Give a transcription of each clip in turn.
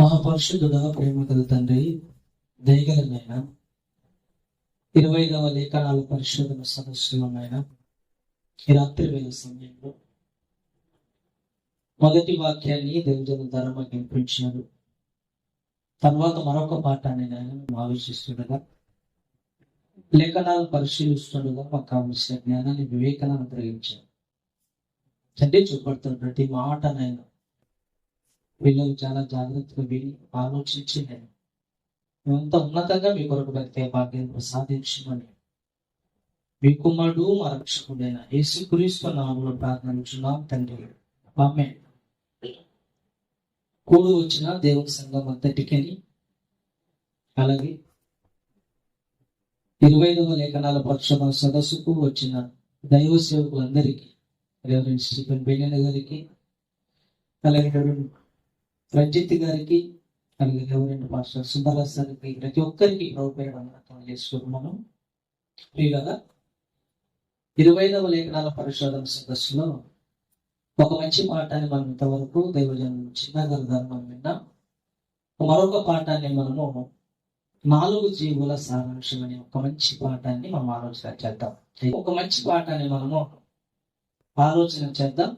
మహాపరిశుద్ధుడా, ప్రేమ గల తండ్రి, దయగలనైనా 25వ లేఖనాల పరిశోధన సదస్సులోనైనా ఈ రాత్రి వేళ సమయంలో మొదటి వాక్యాన్ని దేవుని ధర్మ వినిపించారు. తర్వాత మరొక పాఠాన్ని నేను ఆలోచిస్తుండగా, లేఖనాలు పరిశీలిస్తుండగా మాకు కావలసిన జ్ఞానాన్ని, వివేకాన్ని అనుగ్రహించారు. తండ్రి చూపడుతున్న ప్రతి మాటనైనా పిల్లలు చాలా జాగ్రత్తగా విని ఆలోచించి నేను ఎంత ఉన్నతంగా మీ కొరకు బ్రతికే భాగ్యం ప్రసాదించమని మీ కుమారుడు మా రక్షకుడైన యేసుక్రీస్తు నామములో ప్రార్థించున్నాం తండ్రి, ఆమేన్. కూడి వచ్చిన దేవుని సంఘం అంతటికి, అలాగే 25వ లేఖనాల పరిశోధన సదస్సుకు వచ్చిన దైవ సేవకులందరికీ, రెవరెండ్ స్టీఫెన్ బెలియన్ గారికి, అలాగే రంజిత్ గారికి, అలాగే రెవరెండ్ పాస్టర్ సుందరరాజ్ గారికి, ప్రతి ఒక్కరికి ప్రభు పేరు వందనాలు చేసుకుంటున్నాను. ప్రియులారా, 25వ లేఖనాల పరిశోధన సదస్సులో ఒక మంచి పాఠాన్ని మనం ఇంతవరకు దైవజనులు చిన్నగారు మనం విన్నాం. మరొక పాఠాన్ని మనము 4 జీవుల సారాంశం అనే ఒక మంచి పాఠాన్ని మనం ఆలోచన చేద్దాం. ఒక మంచి పాఠాన్ని మనము ఆలోచన చేద్దాం.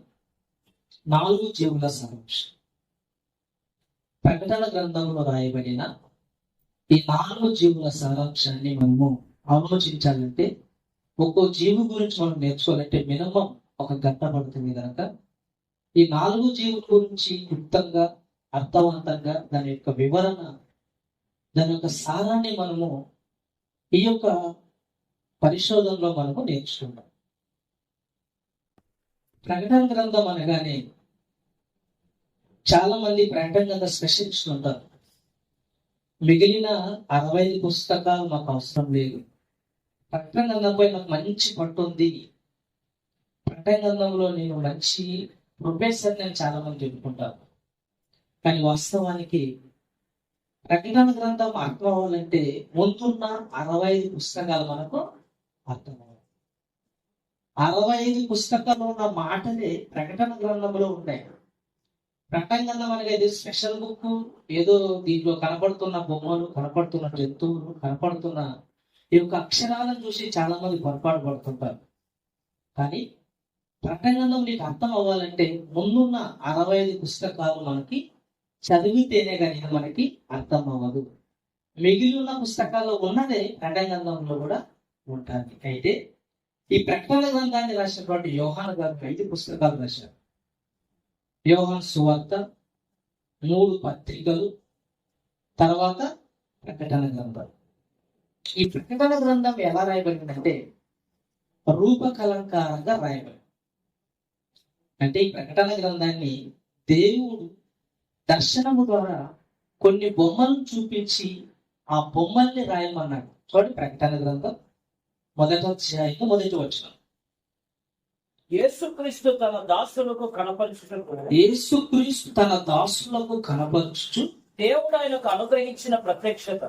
4 జీవుల సారాంశం. ప్రకటన గ్రంథంలో రాయబడిన ఈ 4 జీవుల సారాంశాన్ని మనము ఆలోచించాలంటే, ఒక్కో జీవు గురించి మనం నేర్చుకోవాలంటే మినిమం ఒక గంట పడుతుంది కనుక ఈ 4 జీవుల గురించి క్లుప్తంగా, అర్థవంతంగా దాని యొక్క వివరణ, దాని యొక్క సారాన్ని మనము ఈ యొక్క పరిశోధనలో మనము నేర్చుకుంటాం. ప్రకటన గ్రంథం అనగానే చాలా మంది ప్రకటన గ్రంథ స్పెషలిస్టులు ఉంటారు. మిగిలిన 65 పుస్తకాలు మాకు అవసరం లేదు, ప్రకటన గ్రంథంపై నాకు మంచి పట్టు ఉంది, ప్రకటన గ్రంథంలో నేను మంచి ప్రొఫెసర్ అని చాలా మంది చెప్పుకుంటారు. కానీ వాస్తవానికి ప్రకటన గ్రంథం అర్థం అవ్వాలంటే ముందున్న 65 పుస్తకాలు మనకు అర్థం అవ్వాలి. 65 పుస్తకాలు ఉన్న మాటలే ప్రకటన గ్రంథంలో ఉంటాయి. ప్రకటన గ్రంథం అనేది స్పెషల్ బుక్, ఏదో దీంట్లో కనపడుతున్న బొమ్మలు, కనపడుతున్న జంతువులు, కనపడుతున్న ఈ యొక్క అక్షరాలను చూసి చాలా మంది పొరపాటు పడుతుంటారు. కానీ ప్రకటన గ్రంథం నీకు అర్థం అవ్వాలంటే ముందున్న 65 పుస్తకాలు మనకి చదివితేనే కానీ మనకి అర్థం అవ్వదు. మిగిలి ఉన్న పుస్తకాల్లో ఉన్నదే ప్రకటన గ్రంథంలో కూడా ఉంటుంది. అయితే ఈ ప్రకటన గ్రంథాన్ని రాసినటువంటి యోహాను గారు 5 పుస్తకాలు రాశారు. యోహాను సువార్త, 3 పత్రికలు, తర్వాత ప్రకటన గ్రంథం. ఈ ప్రకటన గ్రంథం ఎలా రాయబడిందంటే రూపకలంకారంగా రాయబడింది. అంటే ఈ ప్రకటన గ్రంథాన్ని దేవుడు దర్శనము ద్వారా కొన్ని బొమ్మలను చూపించి ఆ బొమ్మల్ని రాయమన్నాడు. చూడండి, ప్రకటన గ్రంథం 1వ అధ్యాయం 1వ వచనం. యేసుక్రీస్తు తన దాసులకు కనపరుచు దేవుడు ఆయనకు అనుగ్రహించిన ప్రత్యక్షత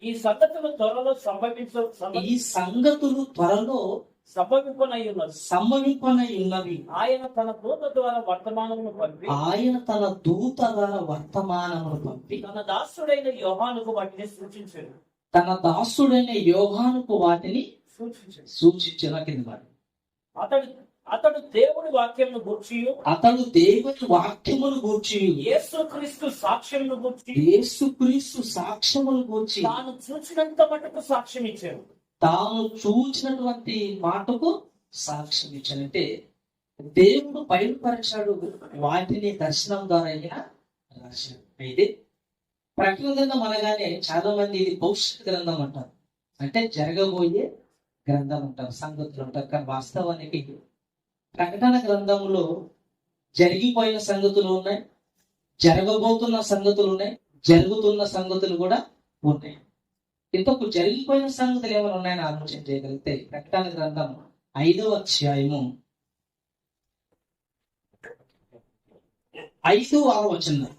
ఈ సంగతులు త్వరలో సంభవింపనై ఉన్నవి. ఆయన తన దూత ద్వారా వర్తమానమును పంపి తన దాసుడైన యోహానుకు వాటిని సూచించాడు. అతడు దేవుని వాక్యమును గూర్చి యేసుక్రీస్తు సాక్ష్యమును గూర్చి తాను చూచినంత మటుకు సాక్ష్యం ఇచ్చాడు. తాను చూచినటువంటి మాటకు సాక్ష్యం ఇచ్చానంటే దేవుడు బయలుపరిచాడు, వాటిని దర్శనం ద్వారా రాశాడు. అయితే ప్రకటన గ్రంథం అనగానే చాలా మంది ఇది భవిష్యత్ గ్రంథం అంటారు, అంటే జరగబోయే గ్రంథం అంటారు, సంగతులు అంటారు. కానీ వాస్తవానికి ప్రకటన గ్రంథంలో జరిగిపోయిన సంగతులు ఉన్నాయి, జరగబోతున్న సంగతులు ఉన్నాయి, జరుగుతున్న సంగతులు కూడా ఉన్నాయి. ఇంతకు జరిగిపోయిన సంగతులు ఏమైనా ఉన్నాయని ఆలోచన చేయగలిగితే ప్రకటన గ్రంథం 5వ అధ్యాయము 5-6 వచనం.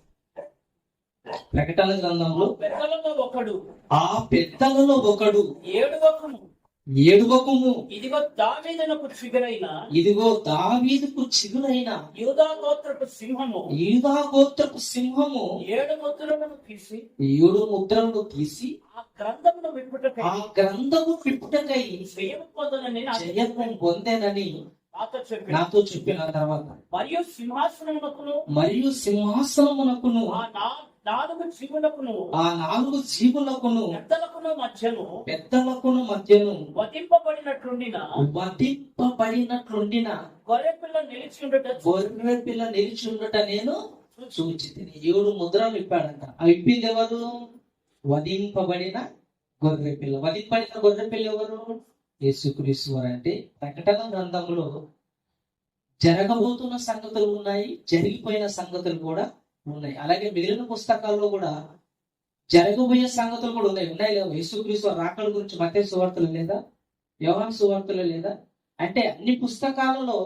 ప్రకటన గ్రంథంలో పెద్దలలో ఒకడు ఆ పెద్దలలో ఒకడు ఏడువకము ఏడువకుము, ఇదిగో దావీదునకు చిగురైన ఇదిగో దావీదుకు చిగురైన యూదా గోత్రపు సింహము యూదా గోత్రపు సింహము 7 ముద్రలను తీసి 7 ముద్రలను తీసి ఆ గ్రంథమును విప్పుటకై ఆ గ్రంథము విప్పుటకై జయము పొందనని నా జయము పొందేనని నాతో చెప్పిన నాతో చెప్పిన తర్వాత మరియు సింహాసనమునకును ఆ 4 జీవులకును ఆ 4 జీవులకును పెద్దలకును మధ్యను వధింపబడినట్లుండిన గొర్రెపిల్ల నిలిచి ఉండట నేను చూచితిని. 7 ముద్రలు ఇప్పాడంట. ఆ ఇప్పింది ఎవరు? వధింపబడిన గొర్రెపిల్ల. వధింపబడిన గొర్రెపిల్ల ఎవరు? యేసుక్రీస్తు వారు. అంటే ప్రకటన గ్రంథంలో జరగబోతున్న సంగతులు ఉన్నాయి, జరిగిపోయిన సంగతులు కూడా ఉన్నాయి. అలాగే మిగిలిన పుస్తకాల్లో కూడా జరగబోయే సంగతులు కూడా ఉన్నాయి. లేవు? యేసుక్రీస్తు వారి రాకడ గురించి మత్తయి సువార్తలు లేదా, యోహాను సువార్తలు లేదా? అంటే అన్ని పుస్తకాలలో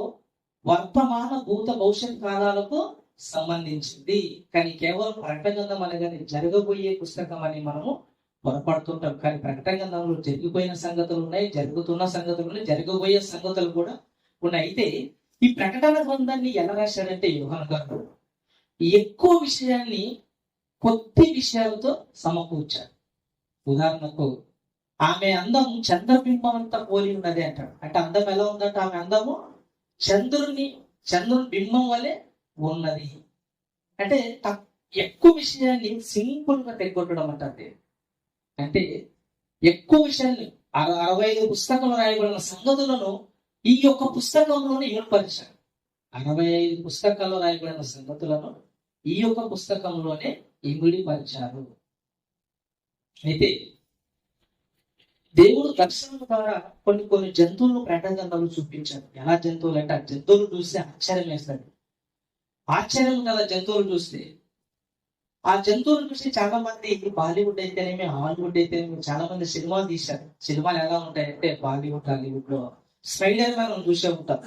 వర్తమాన భూత భవిష్యత్ కాలాలకు సంబంధించింది. కానీ కేవలం ప్రకటన గ్రంథం అనగానే జరగబోయే పుస్తకం అని మనము పొరపడుతుంటాం. కానీ ప్రకటన గ్రంథంలో జరిగిపోయిన సంగతులు ఉన్నాయి, జరుగుతున్న సంగతులు ఉన్నాయి, జరగబోయే సంగతులు కూడా ఉన్నాయి. అయితే ఈ ప్రకటన గ్రంథాన్ని ఎలా రాశాడంటే యోహాను గారు ఎక్కువ విషయాన్ని కొద్ది విషయాలతో సమకూర్చారు. ఉదాహరణకు ఆమె అందం చంద్రబింబం అంతా పోలి ఉన్నది అంటాడు. అంటే అందం ఎలా ఉందంటే ఆమె అందము చంద్రుని బింబం వలె ఉన్నది. అంటే ఎక్కువ విషయాన్ని సింపుల్ గా తెగొట్టడం అంటారు. అంటే ఎక్కువ విషయాన్ని 65 పుస్తకంలో రాయబడిన సంగతులను ఈ యొక్క పుస్తకంలోనే ఏర్పరిచారు. 65 పుస్తకాల్లో రాయబడిన సంగతులను ఈ యొక్క పుస్తకంలోనే ఇమిడిపరిచారు. అయితే దేవుడు దర్శనం ద్వారా కొన్ని జంతువులను ప్రకటనలు చూపించారు. ఎలా జంతువులు అంటే ఆ జంతువులు చూస్తే ఆశ్చర్యం వేస్తాడు. ఆశ్చర్యం గల జంతువులు చూస్తే ఆ జంతువులు చూసి చాలా మంది బాలీవుడ్ అయితేనేమి, హాలీవుడ్ అయితేనేమి చాలా మంది సినిమాలు తీశారు. సినిమాలు ఎలా ఉంటాయంటే బాలీవుడ్, హాలీవుడ్ లో స్పైడర్ మ్యాన్ చూసే ఉంటాం.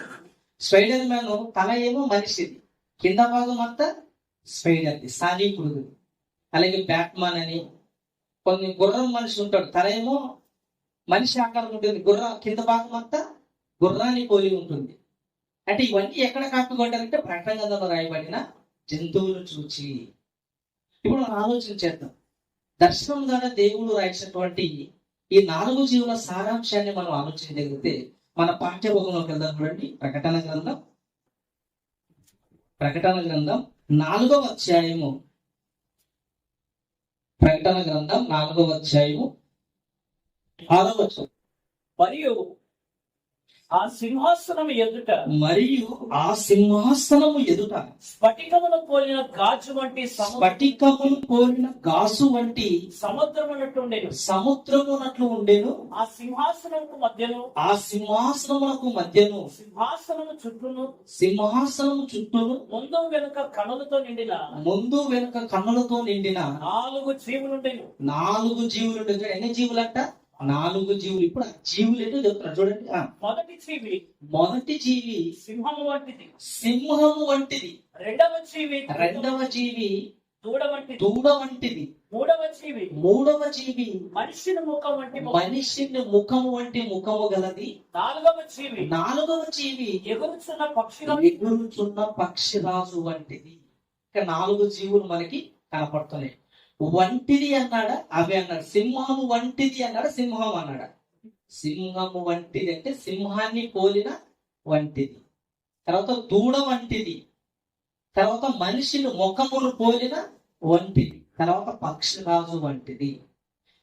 స్పైడర్ మ్యాన్ తల ఏమో మనిషిది, కింద భాగం అంతా స్పైడర్ది, సాలీపురుడు. అలాగే బ్యాట్మాన్ అని కొన్ని గుర్రం మనిషి ఉంటాడు, తల ఏమో మనిషి ఆకారం ఉంటుంది, కింద భాగం అంతా గుర్రాన్ని పోలి ఉంటుంది. అంటే ఇవన్నీ ఎక్కడ కాకపోతారంటే ప్రకటన గ్రంథంలో రాయబడిన జంతువులు చూచి. ఇప్పుడు మనం ఆలోచన చేద్దాం. దర్శనం ద్వారా దేవుడు రాసినటువంటి ఈ 4 జీవుల సారాంశాన్ని మనం ఆలోచించగలిగితే మన పాఠ్యభాగంలోకి వెళ్దాం. చూడండి, ప్రకటన గ్రంథం 4వ అధ్యాయము. ప్రకటన గ్రంథం 4వ అధ్యాయము 6వ వచనం. మరియు ఆ సింహాసనం ఎదుట స్ఫటికమును పోలిన గాజు వంటి సముద్రమునట్లు ఉండెను. ఆ సింహాసనమునకు మధ్యను సింహాసనము చుట్టూను ముందు వెనుక కన్నులతో నిండిన 4 జీవులుండెను. 4 జీవులు. ఎన్ని జీవులంట? 4 జీవులు. ఇప్పుడు ఆ జీవులు ఏంటో చెప్తున్నారు చూడండి. మొదటి జీవి సింహము వంటిది. రెండవ జీవి దూడ వంటిది. మూడవ జీవి మనిషిని ముఖము వంటి ముఖము గలది. నాలుగవ జీవి ఎగురుచున్న పక్షిరాజు వంటిది. ఇక 4 జీవులు మనకి కనపడుతున్నాయి. వంటిది అన్నాడా? అవి అన్నాడు. సింహము వంటిది అన్నాడా? సింహం అన్నాడా? సింహము వంటిది అంటే సింహాన్ని పోలిన వంటిది. తర్వాత దూడ వంటిది. తర్వాత మనిషిని ముఖమును పోలిన వంటిది. తర్వాత పక్షిరాజు వంటిది.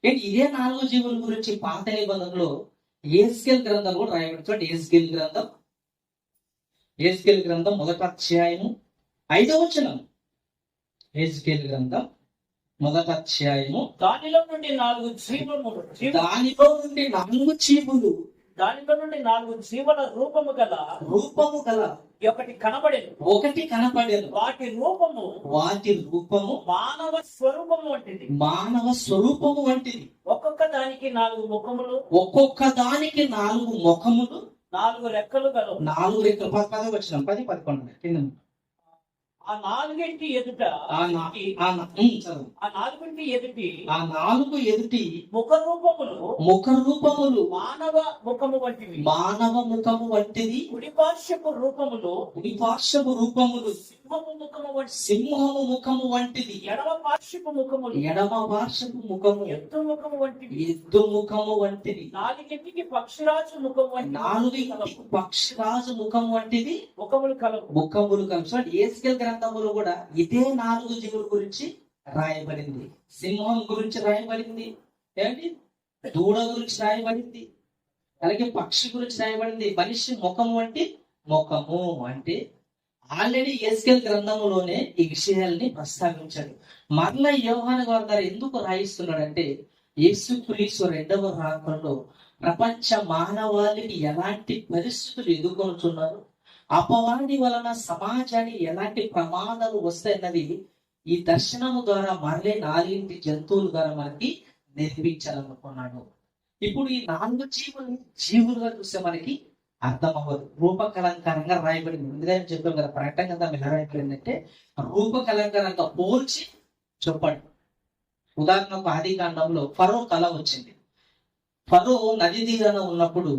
ఏంటి ఇదే 4 జీవుల గురించి పాత నిబంధనలో యెహెజ్కేలు గ్రంథం కూడా రాయబడుతుంది. యెహెజ్కేలు గ్రంథం 1వ అధ్యాయము 5వ వచనం. యెహెజ్కేలు గ్రంథం 1వ అధ్యాయము. దానిలో నుండి 4 జీవులు, దానిలో నుండి 4 జీవుల రూపము గల ఒకటి కనపడేను. వాటి రూపము మానవ స్వరూపము వంటిది. ఒక్కొక్క దానికి 4 ముఖములు, 4 రెక్కలు గలవు. 4 రెక్కలు. 10 వచ్చిన 10, 11 కింద ఆ నాలుగింటి ఎదుట చదువు. ఆ నాలుగింటి ఎదుటి ఆ నాలుగు ఎదుటి ముఖ రూపములు ముఖ రూపములు మానవ ముఖము వంటివి. మానవ ముఖము వంటిది. కుడి పార్శ్వపు రూపములు కుడి పార్శ్వపు రూపములు సింహము ముఖము వంటి. సింహము ముఖము వంటిది. ఎడమ పార్శ్వపు ముఖములు ఎడమ పార్శ్వపు ముఖము ఎత్తు ముఖము వంటివి. ఎద్దు ముఖము వంటిది. నాలుగింటికి పక్షిరాజు ముఖం వంటి నాలుగు పక్షిరాజు ముఖం వంటిది ముఖములు కలవు. ముఖములు కలిసి ఏస్కేల్ గ్రంథములు కూడా ఇదే నాలుగు జీవుల గురించి రాయబడింది. సింహం గురించి రాయబడింది, ఏంటి దూడ గురించి రాయబడింది, అలాగే పక్షి గురించి రాయబడింది. మనిషి ముఖము అంటే ముఖము అంటే ఆల్రెడీ ఏస్కేల్ గ్రంథములోనే ఈ విషయాల్ని ప్రస్తావించాడు. మరలా యోహాను గారు ఎందుకు రాయిస్తున్నాడంటే యేసుక్రీస్తు రెండవ రాకడలో ప్రపంచ మానవాళికి ఎలాంటి పరిస్థితులు ఎదుర్కొంటున్నారు, అపవాది వలన సమాజానికి ఎలాంటి ప్రమాదాలు వస్తాయన్నది ఈ దర్శనము ద్వారా మరలే నాలుగింటి జంతువుల ద్వారా మనకి నేర్పించాలనుకున్నాడు. ఇప్పుడు ఈ నాలుగు జీవులుగా చూస్తే మనకి అర్థం అవ్వదు. రూపకలంకారంగా రాయబడింది. ముందుగానే చెప్పాం కదా, ప్రకటన కదా ఎలా రాయబడిందంటే రూపకలంకారంగా పోల్చి చెప్పండి. ఉదాహరణకు ఆది కాండంలో ఫరో కళ వచ్చింది. ఫరో నది తీరాన ఉన్నప్పుడు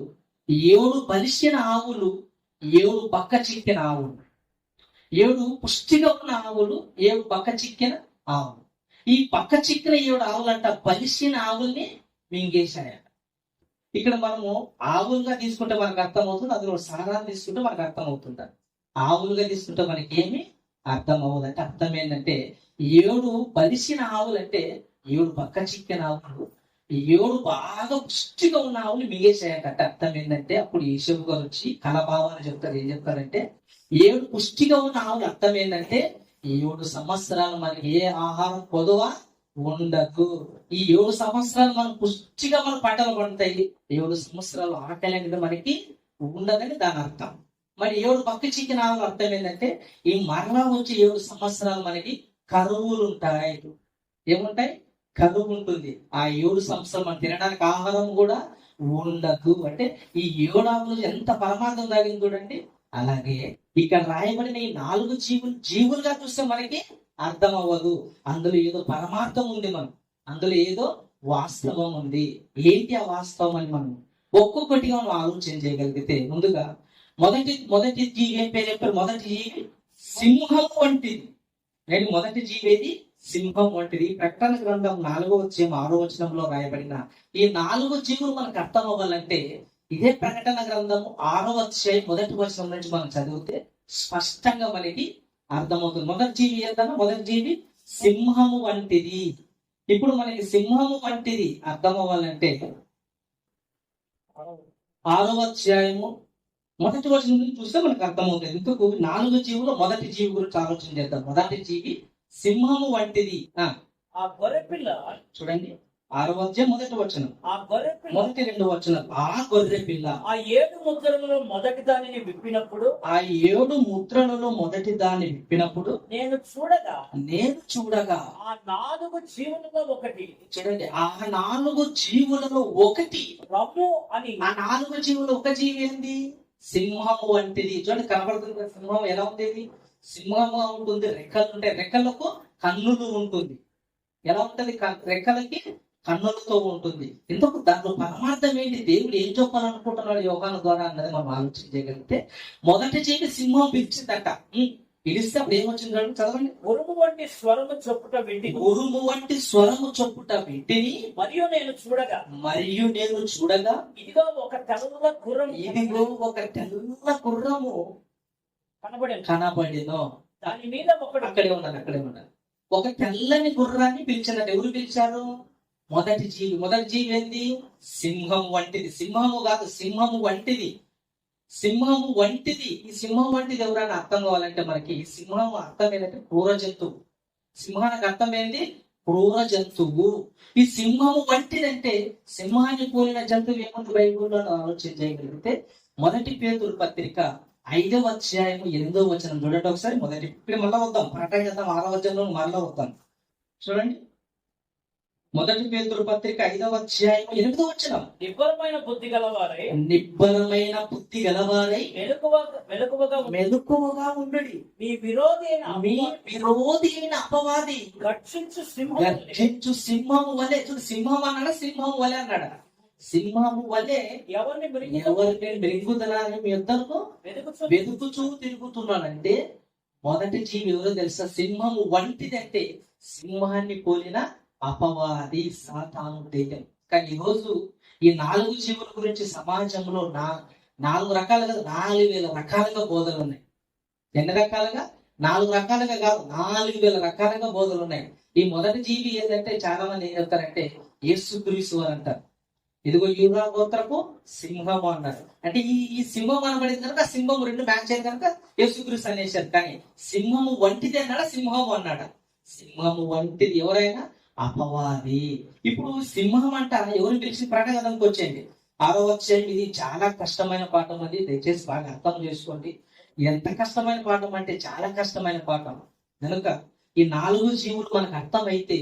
7 బలిసిన ఆవులు, 7 పక్క చిక్కిన ఆవులు, 7 పుష్టిగా ఉన్న ఆవులు, 7 పక్క చిక్కిన ఆవులు. ఈ పక్క చిక్కిన 7 ఆవులంట బలిసిన ఆవుల్ని మింగేశాయట. ఇక్కడ మనము ఆవులుగా తీసుకుంటే మనకు అర్థం అవుతుంది, అందులో సారాన్ని తీసుకుంటే మనకు అర్థం అవుతుంది. ఆవులుగా తీసుకుంటే మనకి ఏమి అర్థం అవ్వదంటే అర్థం ఏంటంటే 7 బలిసిన ఆవులు అంటే 7 పక్క చిక్కిన ఆవులు, 7 బాగా పుష్టిగా ఉన్న ఆవులు మింగేసాయట. అర్థం ఏంటంటే అప్పుడు యేసు గారు వచ్చి కలభావాన్ని చెప్తారు. ఏం చెప్తారంటే 7 పుష్టిగా ఉన్న ఆవులు అర్థం ఏంటంటే 7 సంవత్సరాలు మనకి ఏ ఆహారం పొదువా ఉండదు. ఈ 7 సంవత్సరాలు మనం పుష్టిగా మన పంటలు పండుతాయి. 7 సంవత్సరాలు ఆకలి అనేది మనకి ఉండదని దాని అర్థం. మరి 7 పక్క చిక్కిన ఆవులు అర్థం ఏంటంటే ఈ మరలా వచ్చి 7 సంవత్సరాలు మనకి కరువులు ఉంటాయి. ఏముంటాయి? కరువు ఉంటుంది. ఆ 7 సంవత్సరాలు మనం తినడానికి ఆహారం కూడా ఉండదు. అంటే ఈ 7 ఆవులు ఎంత పరమార్థం తాగింది చూడండి. అలాగే ఇక్కడ రాయబడిన ఈ 4 జీవులుగా చూస్తే మనకి అర్థం అవ్వదు. అందులో ఏదో పరమార్థం ఉంది, అందులో ఏదో వాస్తవం ఉంది. ఏంటి ఆ వాస్తవం అని మనం ఒక్కొక్కటిగా మనం ఆలోచన చేయగలిగితే, ముందుగా మొదటి జీవి ఏం పేరు చెప్పారు? మొదటి జీవి సింహం వంటిది. నేను మొదటి జీవి ఏది? సింహం వంటిది. ప్రకటన గ్రంథం 4వ అధ్యాయం 6వ వచనంలో రాయబడిన ఈ 4 జీవులు మనకు అర్థం అవ్వాలంటే ఇదే ప్రకటన గ్రంథము 6వ అధ్యాయం 1వ వచనం నుంచి మనం చదివితే స్పష్టంగా మనకి అర్థమవుతుంది. మొదటి జీవి ఏదన్నా? మొదటి జీవి సింహము వంటిది. ఇప్పుడు మనకి సింహము వంటిది అర్థం అవ్వాలంటే 6వ అధ్యాయము 1వ వచనం నుంచి చూస్తే మనకు అర్థమవుతుంది. ఇందుకు 4 జీవులు మొదటి జీవి గురించి ఆలోచన చేద్దాం. మొదటి జీవి సింహము వంటిది. ఆ గొర్రెపిల్ల చూడండి, 6వ అధ్యాయం 1వ వచనం, ఆ గొర్రెపిల్ల మొదటి 2 వచనం. ఆ గొర్రె పిల్ల ఆ 7 ముద్రలలో మొదటి దానిని విప్పినప్పుడు, ఆ 7 ముద్రలలో మొదటి దాన్ని విప్పినప్పుడు నేను చూడగా ఆ 4 జీవులలో ఒకటి. చూడండి, ఆ 4 జీవులలో ఒకటి రమ్ము అని. ఆ 4 జీవులు ఒక జీవి ఏంది? సింహము వంటిది. చూడండి, కనబడుతుంది కదా సింహం ఎలా ఉండేది? సింహంగా ఉంటుంది, రెక్కలు ఉంటాయి, రెక్కలకు కన్నులు ఉంటుంది. ఎలా ఉంటది? రెక్కలకి కన్నులతో ఉంటుంది. ఎందుకు? దాంట్లో పరమార్థం ఏంటి? దేవుడు ఏం చెప్పాలనుకుంటున్నాడు యోగాను ద్వారా అన్నది మనం ఆలోచన చేయగలిగితే, మొదటి జీవి సింహం పిలిచిందట. పిలిస్తే అప్పుడు ఏమొచ్చింది చదవండి. ఉరుము వంటి స్వరము చొప్పుట వింటి. ఉరుము వంటి స్వరము చొప్పుట వింటిని. మరియు నేను చూడగా ఇదిగో ఒక తెల్ల గుర్రము కనబడినో. దాని మీద అక్కడే ఉన్నారు. ఒక తెల్లని గుర్రాన్ని పిలిచినట్టు. ఎవరు పిలిచారు? మొదటి జీవి ఏంది? సింహం వంటిది. సింహము కాదు, సింహము వంటిది. సింహము వంటిది. ఈ సింహం వంటిది ఎవరైనా అర్థం కావాలంటే మనకి సింహం అర్థం ఏంటంటే క్రూర జంతువు. సింహానికి అర్థం ఏంటి? క్రూర జంతువు. ఈ సింహము వంటిదంటే సింహాన్ని పోలిన జంతువు ఏముంది బైబిల్లో ఆలోచన చేయగలిగితే, మొదటి పేతురు పత్రిక 5వ అధ్యాయము 8వ వచనం చూడండి ఒకసారి. ఇప్పుడు మళ్ళా వద్దాం, ప్రకటన 6వ అధ్యాయంలో మళ్ళా వద్దాం. చూడండి, మొదటి పేతురు పత్రిక 5వ అధ్యాయం 8వ వచనం. నిబ్బరమైన బుద్ధి గలవారై నిబ్బరమైన బుద్ధి గలవారై మెలకువగా ఉండడి. మీ విరోధి అయిన మీ విరోధి అయిన అపవాది గర్జించు సింహం వలె గర్జించు సింహము వలె. చూడు, సింహం అన్నాడా, సింహం వలె అన్నాడా? సింహము వలె ఎవరిని ఎవరిని మృంగుదలని మీ ఇద్దరు వెతుకుచూ తిరుగుతున్నాడంటే మొదటి జీవి ఎవరో తెలుసా? సింహము వంటిది. అంటే సింహాన్ని పోలిన అపవాది, సాతాను, దెయ్యం. కానీ ఈరోజు ఈ 4 జీవుల గురించి సమాజంలో 4 రకాలుగా 4,000 రకాలుగా బోధలు ఉన్నాయి. ఎన్ని రకాలుగా? 4 రకాలుగా కాదు, 4,000 రకాలుగా బోధలు ఉన్నాయి. ఈ మొదటి జీవి ఏంటంటే చాలా మంది ఏం చెప్తారంటే యేసుక్రీస్తు అని అంటారు. ఇదిగో యూదా గోత్రపు సింహము అన్నారు. అంటే ఈ సింహం అనబడింది కనుక సింహం 2 మ్యాచ్ అయింది కనుక యేసుక్రీస్తు అనేసారు. కానీ సింహము వంటిది అన్నాడా, సింహము అన్నాడా? సింహము వంటిది ఎవరైనా అపవాది. ఇప్పుడు సింహం అంట ఎవరు పిలిచి ప్రకటనకు వచ్చేయండి 6వ అధ్యాయం. ఇది చాలా కష్టమైన పాఠం. అది దయచేసి బాగా అర్థం చేసుకోండి. ఎంత కష్టమైన పాఠం అంటే చాలా కష్టమైన పాఠం. కనుక ఈ 4 జీవులు మనకు అర్థమైతే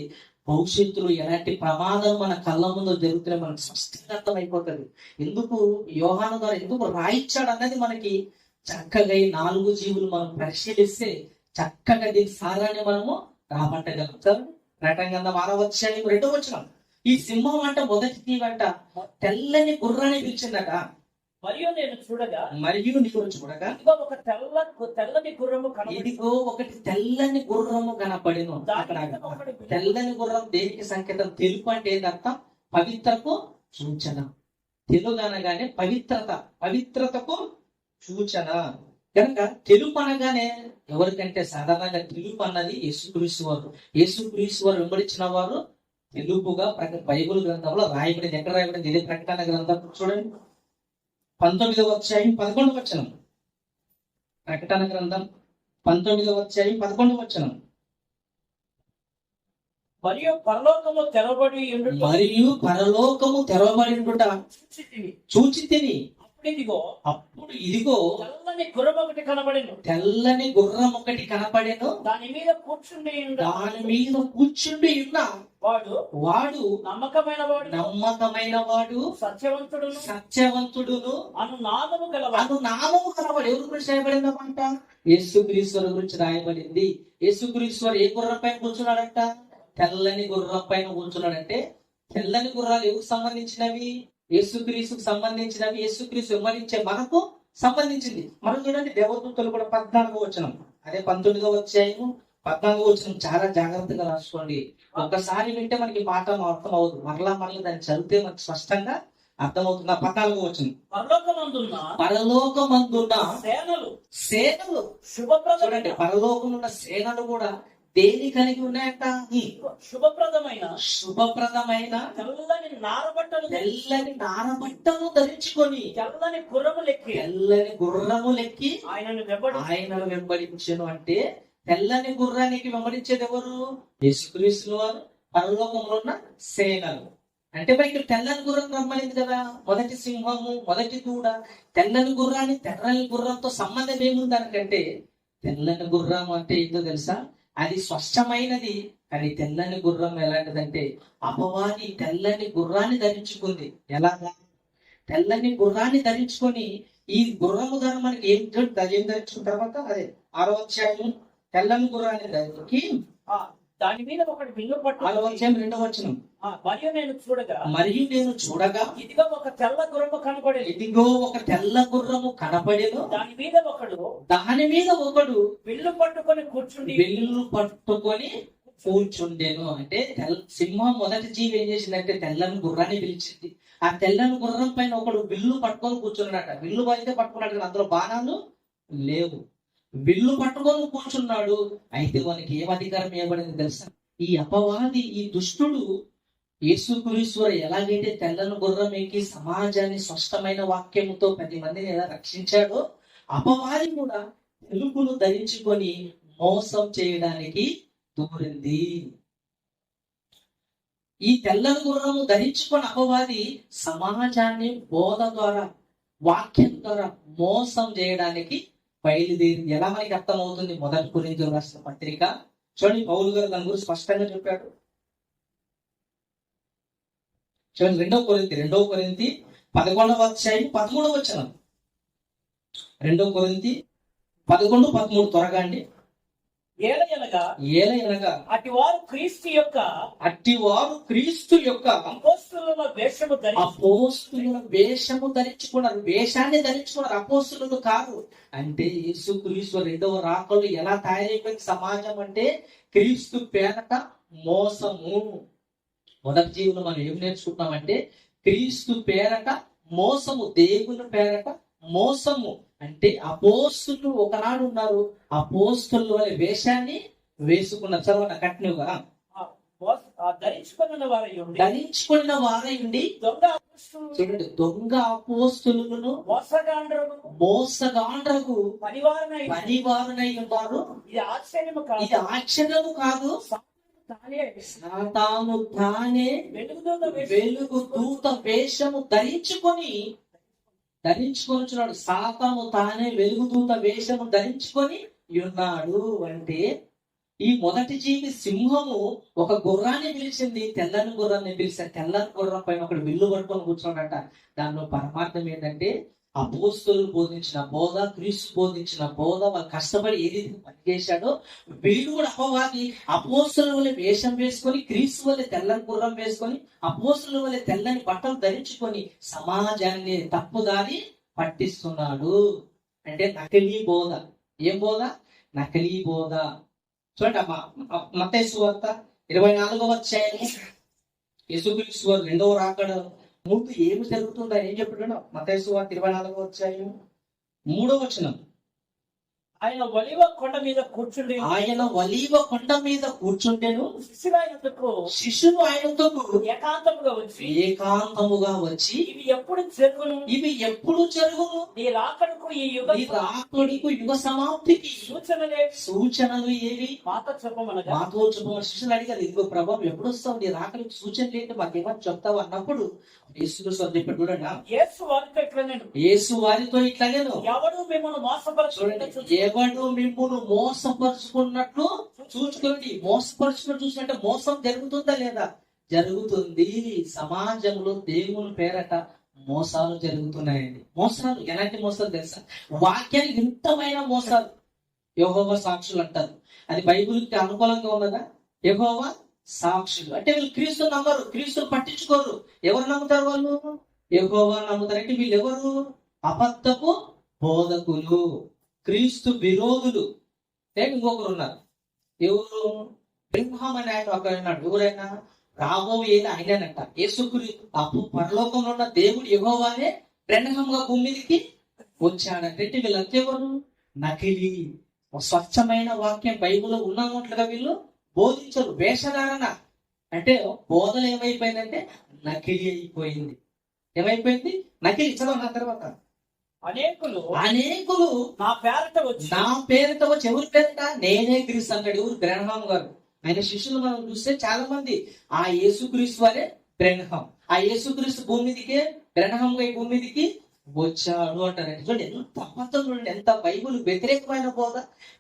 భవిష్యత్తులో ఎలాంటి ప్రమాదం మన కళ్ళ ముందు జరుగుతున్నా మనకు స్పష్టంగా అర్థమైపోతుంది. ఎందుకు యోహాను ద్వారా ఎందుకు రాయించాడు అన్నది మనకి చక్కగా ఈ 4 జీవులు మనం పరిశీలిస్తే చక్కగా దీని సారాన్ని మనము రాబట్టగలుగుతాం. ప్రకటన గ్రంథం 6వ అధ్యాయం 2వ వచనం. ఈ సింహం అంట మొదటి జీవంట తెల్లని గుర్రాన్ని పిలిచిందట. మరియు నేను చూడగా నీవు చూడగా ఇదిగో ఒక తెల్లని గుర్రము కనబడి ఇదిగో ఒకటి తెల్లని గుర్రము కనపడెను. అక్కడ తెల్లని గుర్రం దేనికి సంకేతం? తెలుపు అంటే ఏంటర్థం? పవిత్రకు సూచన. తెలుగు అనగానే పవిత్రతకు సూచన. కనుక తెలుపు అనగానే ఎవరికంటే సాధారణంగా తెలుపు అన్నది యేసుక్రీస్తు వారు వెంబడించిన వారు తెలుపుగా బైబిల్ గ్రంథంలో రాయబడింది. ఎక్కడ రాయబడింది? ఇదే ప్రకటన గ్రంథం చూడండి 19వ అధ్యాయం 11వ వచనం. ప్రకటన గ్రంథం 19వ అధ్యాయం 11వ వచనం. మరియు పరలోకము తెరవబడి ఉండుట చూచి తిని అప్పుడు ఇదిగో తెల్లని గుర్రం ఒకటి కనబడెను. దాని మీద కూర్చుండి ఉన్న వాడు నమ్మకమైన వాడు సత్యవంతుడును అను నామము గలవాడు. ఎవరి గురించి రాయబడిందన్నమాట? యేసుక్రీస్తు గురించి రాయబడింది. యేసుక్రీస్తు ఏ గుర్రం పైన కూర్చున్నాడంట? తెల్లని గుర్రం పైన కూర్చున్నాడంటే తెల్లని గుర్రాలు ఎవరికి సంబంధించినవి? యేసుక్రీస్తుకు సంబంధించినవి. యేసుక్రీస్తు వెంబడించే మనకు సంబంధించింది. మనం చూడండి దేవదూతలు కూడా 14వ వచనం. అదే 19వ అధ్యాయం 14వ వచనం. చాలా జాగ్రత్తగా రాసుకోండి. ఒక్కసారి వింటే మనకి పాఠం అర్థం అవుతుంది. మరలా దాన్ని చదివితే మనకి స్పష్టంగా అర్థమవుతుంది. 14వ వచనం. పరలోకమందున్న సేనలు చూడండి. పరలోకమున్న సేనలు కూడా దేని కలిగి ఉన్నాయంట? శుభప్రదమైన తెల్లని నారబట్టలు ధరించుకొని తెల్లని గుర్రము లెక్కి ఆయనను వెంబడించను. అంటే తెల్లని గుర్రానికి వెంబడించేది ఎవరు? యేసుక్రీస్తు వారు, పరలోకంలో ఉన్న సేనలు. అంటే మరి ఇక్కడ తెల్లని గుర్రం రమ్మనింది కదా. మొదటి సింహము, మొదటి దూడ. తెల్లని గుర్రంతో సంబంధం ఏముంది అనకంటే తెల్లని గుర్రం అంటే ఏంటో తెలుసా? అది స్వచ్ఛమైనది. కానీ తెల్లని గుర్రం ఎలాంటిదంటే అపవాది తెల్లని గుర్రాన్ని ధరించుకుంది. ఎలాగా? తెల్లని గుర్రాన్ని ధరించుకొని ఈ గుర్రము ద్వారా మనకి ఏం ధరించుకున్న తర్వాత అదే 6వ అధ్యాయం తెల్లని గుర్రాన్ని ధరించి దాని మీద ఒకటి విల్లు పట్టు. 6వ అధ్యాయం 2వ వచనం. మరియు నేను చూడగా ఇదిగో ఒక తెల్ల గుర్రము కనబడేను. దాని మీద ఒకడు విల్లు పట్టుకొని కూర్చుండేను. అంటే సింహం మొదటి జీవి ఏం చేసిందంటే తెల్లని గుర్రాన్ని పిలిచింది. ఆ తెల్లని గుర్రం పైన ఒకడు విల్లు పట్టుకొని కూర్చున్నాడట. విల్లు అయితే పట్టుకున్నాడు కానీ అందులో బాణాలు లేవు. విల్లు పట్టుకొని కూర్చున్నాడు. అయితే వానికి ఏం అధికారం ఇవ్వబడింది తెలుసా? ఈ అపవాది, ఈ దుష్టుడు యేసుక్రీస్తు ఎలాగైతే తెల్లని గుర్రం ఎక్కి సమాజాన్ని స్పష్టమైన వాక్యముతో 10 మందిని ఎలా రక్షించాడో, అపవాది కూడా తెలుపును ధరించుకొని మోసం చేయడానికి దూరింది. ఈ తెల్లని గుర్రము ధరించుకొని అపవాది సమాజాన్ని బోధ ద్వారా, వాక్యం ద్వారా మోసం చేయడానికి బయలుదేరింది. ఎలా మనకి అర్థమవుతుంది? మొదటి కొరింథీయులకు రాసిన పత్రిక చూడండి. పౌలు గారు దాని గురించి స్పష్టంగా చెప్పాడు. చూడండి, రెండవ కొరింథీ 11:13. 2 కొరింథీ 11:13 త్వరగా అండి. ఏలయనగా అటివారు క్రీస్తు యొక్క అపోస్తలుల వేషము ధరించుకున్నారు. వేషాన్ని ధరించుకున్నారు, అపోస్తలులు కాదు. అంటే యేసుక్రీస్తు రెండవ రాకలు ఎలా తయారైపోయింది సమాజం అంటే క్రీస్తు పేరట మోసము. మొదటి జీవులు మనం ఏం నేర్చుకుంటున్నామంటే క్రీస్తు పేరట మోసము, దేవుని పేరట మోసము. అంటే అపోస్తులు ఒకనాడు ఉన్నారు, అపోస్తులు అనే వేషాన్ని వేసుకున్నారు. చదవండి కంటిన్యూగా. ధరించుకున్న వారై ఉండి చూడండి, దొంగ అపోస్తులను మోసగాండ్రకు పనివారునై ఉన్నారు. ఇది ఆశ్చర్యము కాదు. సాతాను తానే వెలుగు దూత వేషము ధరించుకొనుచున్నాడు. సాతాను తానే వెలుగుదూత వేషము ధరించుకొని ఉన్నాడు. అంటే ఈ మొదటి జీవి సింహము ఒక గుర్రాన్ని పిలిచింది, తెల్లని గుర్రాన్ని పిలిచారు. తెల్లని గుర్రం పైన ఒకడు విల్లు పట్టుకొని కూర్చోడట. దానిలో పరమార్థం ఏంటంటే అపోస్తలులు బోధించిన బోధ, క్రీస్తు బోధించిన బోధ, వాళ్ళు కష్టపడి ఏది పనిచేశాడో వీడు కూడా అపవాది అపోస్తలుల వల్ల వేషం వేసుకొని, క్రీస్తు వల్ల తెల్లని గుర్రం వేసుకొని, అపోస్తలుల వల్ల తెల్లని బట్టలు ధరించుకొని సమాజాన్ని తప్పుదారి పట్టిస్తున్నాడు. అంటే నకిలీ బోధ. ఏం బోధ? నకిలీ బోధ. చూడండి మత్తయి సువార్త 24వ యేసుక్రీస్తు వారు రెండవ రాకడ ముందు ఏమి జరుగుతుందో ఏం చెప్పాడు? మత్తయి సువార్త 24వ 3వ ఆయన ఒలీవ కొండ మీద కూర్చుండెను. శిష్యులు ఆయనతో ఏకాంతముగా వచ్చి ఇవి ఎప్పుడు జరుగును? నీ రాకడకు యుగ సమాప్తికి సూచనలు ఏవి? మాతో చెప్పమని శిష్యులు అడిగారు. ఇదిగో ప్రభావం ఎప్పుడు వస్తావు? నీ రాకడికి సూచనలు ఏంటి? మాకేమని చెప్తావు అన్నప్పుడు యేసు వారితో ఇట్లాగేను, ఎవడు మిమ్మల్ని మోసపరుచుకున్నట్లు చూసుకోండి. మోసపరుచుకున్నట్టు చూసినట్టే మోసం జరుగుతుందా లేదా? జరుగుతుంది. సమాజంలో దేవుని పేరట మోసాలు జరుగుతున్నాయండి. మోసాలు ఎలాంటి మోసాలు తెలుసా? వాక్యానికి వింతమైన మోసాలు. యెహోవా సాక్షులు అంటారు. అది బైబిల్కి అనుకూలంగా ఉన్నదా? యెహోవా సాక్షులు అంటే వీళ్ళు క్రీస్తు నమ్మరు, క్రీస్తుని పట్టించుకోరు. ఎవరు నమ్ముతారు? వాళ్ళు యెహోవా నమ్ముతారు. అంటే వీళ్ళు ఎవరు? అబద్ధపు బోధకులు, క్రీస్తు విరోధులు. ఇంకొకరు ఉన్నారు. ఎవరు? బ్రహ్మం అని ఆయన ఒక ఉన్నాడు. ఎవరైనా రాబోయేది ఆయనంట. యేసుక్రీస్తు పరలోకంలో ఉన్న దేవుడు యెహోవానే బ్రహ్మంగా భూమి మీదకి వచ్చాడంటే వీళ్ళంతా ఎవరు? నకిలీ. స్వచ్ఛమైన వాక్యం బైబిల్లో ఉన్నట్లుగా వీళ్ళు బోధించరు. వేషధారణ అంటే బోధన ఏమైపోయిందంటే నకిలీ అయిపోయింది. ఏమైపోయింది? నకిలీ. చదవ తర్వాత అనేకులు నా పేరట వచ్చి ఎవరి పేరట? నేనే క్రీస్తు అన్నాడు. ఎవరు? బ్రహ్మం గారు. ఆయన శిష్యులు మనం చూస్తే చాలా మంది ఆ యేసుక్రీస్తు వారే బ్రహ్మం. ఆ యేసుక్రీస్తు భూమి మీదకే బ్రహ్మంగా ఈ భూమి మీదకి వచ్చాడు అంటారండి. చూడండి ఎంత అబద్ధం, చూడండి ఎంత బైబిల్ వ్యతిరేకమైన బోధ,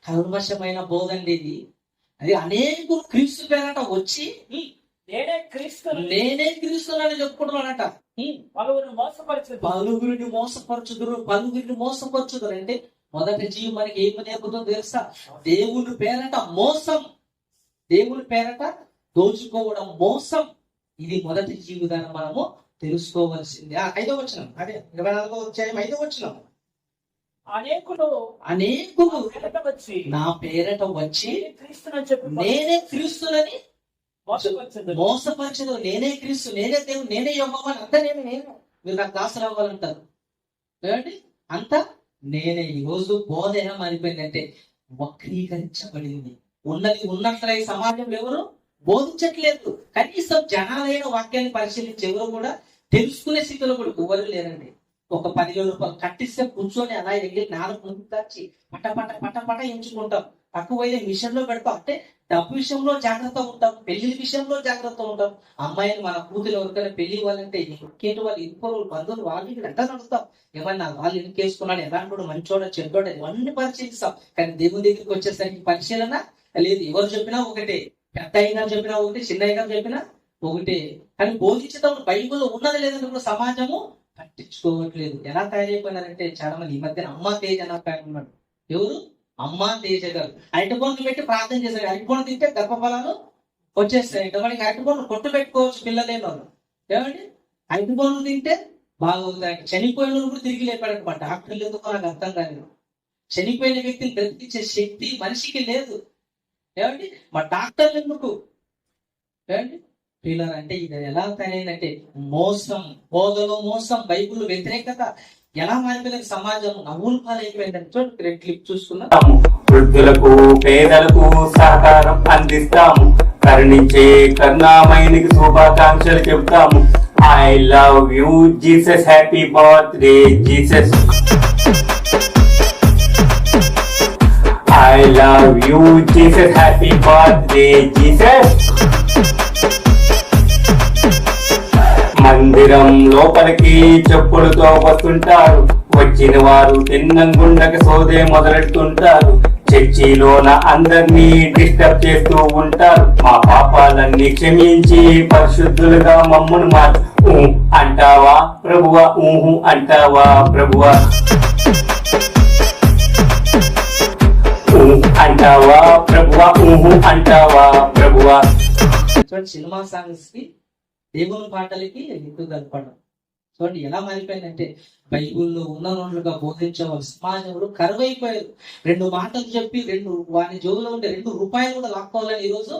కల్మషమైన బోధ అండి ఇది. అది అనేకులు క్రీస్తు పేరట వచ్చి నేనే క్రీస్తుని చెప్పుకుంటున్నాడట. పలుగురిని మోసపరచుదురు అంటే మొదటి జీవి మనకి ఏమి నేర్పుతుందో తెలుసా? దేవుని పేరట మోసం, దేవుని పేరట దోచుకోవడం మోసం. ఇది మొదటి జీవితాన్ని మనము తెలుసుకోవలసింది. 5వ వచనం, అదే 24వ అధ్యాయం 5వ వచనం. అనేకులు నా పేరట వచ్చి నేనే క్రీస్తునని మోసపరచదు. నేనే క్రీస్తు, నేనే దేవుడు, నేనే యెహోవా, అంతా నేను మీరు నాకు దాసులు అవ్వాలంటారు. ఏమండి? అంతా నేనే. ఈ రోజు బోధ ఎలా మారిపోయిందంటే వక్రీకరించబడింది. ఉన్నట్లే సమాజంలో ఎవరు బోధించట్లేదు. కనీసం జనాలైన వాక్యాన్ని పరిశీలించి ఎవరు కూడా తెలుసుకునే స్థితిలో కూడా ఎవరు లేరండి. ఒక 10,000 రూపాయలు కట్టిస్తే కూర్చొని అలా వెళ్ళి నాలుగు ముందు దాచి పట ఎంచుకుంటాం. తక్కువైతే మిషన్ లో పెడతాం. అంటే డబ్బు విషయంలో జాగ్రత్త ఉంటాం, పెళ్లి విషయంలో జాగ్రత్త ఉంటాం. అమ్మాయిని మన కూతురు ఎవరికైనా పెళ్లి ఇవ్వాలంటే ఇంకేంటి వాళ్ళు ఇంకో బంధువులు వాళ్ళు ఎంత నడుస్తాం. ఏమన్నా వాళ్ళు ఇంకేసుకున్నాడు, ఎలాంటి మంచోడ చెడ్డోడ ఇవన్నీ పరిశీలిస్తాం. కానీ దేవుని దగ్గరికి వచ్చేసరికి పరిశీలన లేదు. ఎవరు చెప్పినా ఒకటే, పెద్ద అయినా చెప్పినా ఒకటి, చిన్న అయినా చెప్పినా ఒకటే. కానీ బోధించేటప్పుడు బైబిల్లో ఉన్నది లేదని కూడా సమాజము పట్టించుకోవట్లేదు. ఎలా తయారైపోయినారంటే చాలా మంది ఈ మధ్యన అమ్మ తేజ అని ఒక ఆయన ఉన్నాడు. ఎవరు? అమ్మ తేజ గారు. అరటి పండ్లు పెట్టి ప్రార్థన చేశారు. అరటి పండు తింటే గర్భఫలాలు వచ్చేస్తాయి. మనకి అరటి పండ్లు కొట్టు పెట్టుకోవచ్చు పిల్లలేని వాళ్ళు. ఏమండి? అరటి పండ్లు తింటే బాగవుతాయి. చనిపోయిన వాళ్ళు కూడా తిరిగి లేపాడనమాట. డాక్టర్లు ఎందుకో నాకు అర్థం కాలేదు. చనిపోయిన వ్యక్తిని బ్రతికించే శక్తి మనిషికి లేదు. ఏమండి? మా డాక్టర్లు ఎందుకు? ఏమండి? పిల్లలు అంటే ఇది ఎలా తయారైందంటే మోసం, బోధలో మోసం, బైబిల్ వ్యతిరేకత ఎలా మారిపోయింది. సమాజం నవ్వులు పాలైపోయిందని. చూడండి, రెండు క్లిప్ చూసుకున్నా. వృద్ధులకు పేదలకు సహకారం అందిస్తాము, కరుణించే కరుణామయునికి శుభాకాంక్షలు చెప్తాము. I love you Jesus, happy birthday Jesus. I love you Jesus, happy birthday Jesus. మందిరం లోపలికి చెప్పులతో వస్తుంటారు, వచ్చిన వారు తిన్నంగుండక సోదే మొదలెడుతుంటారు. చర్చిలోన అందరినీ డిస్టర్బ్ చేస్తూ ఉంటారు. మా పాపాలన్నీ క్షమించి పరిశుద్ధులుగా మమ్మును మార్చు అంటావా ప్రభువా? ఊహు అంటావా ప్రభువా? అంటావా ప్రభువా? ఊహు అంటావా ప్రభువా? చూడండి, సినిమా సాంగ్స్ కి దేవుని పాటలకి హిందూ కలపడం. చూడండి ఎలా మారిపోయిందంటే బైబిల్లో ఉన్న రోజులుగా బోధించే వాళ్ళు సమాజంలో కరువైపోయారు. రెండు మాటలు చెప్పి వాని జోబులో ఉండే 2 రూపాయలు కూడా లాక్కోవాలని ఈరోజు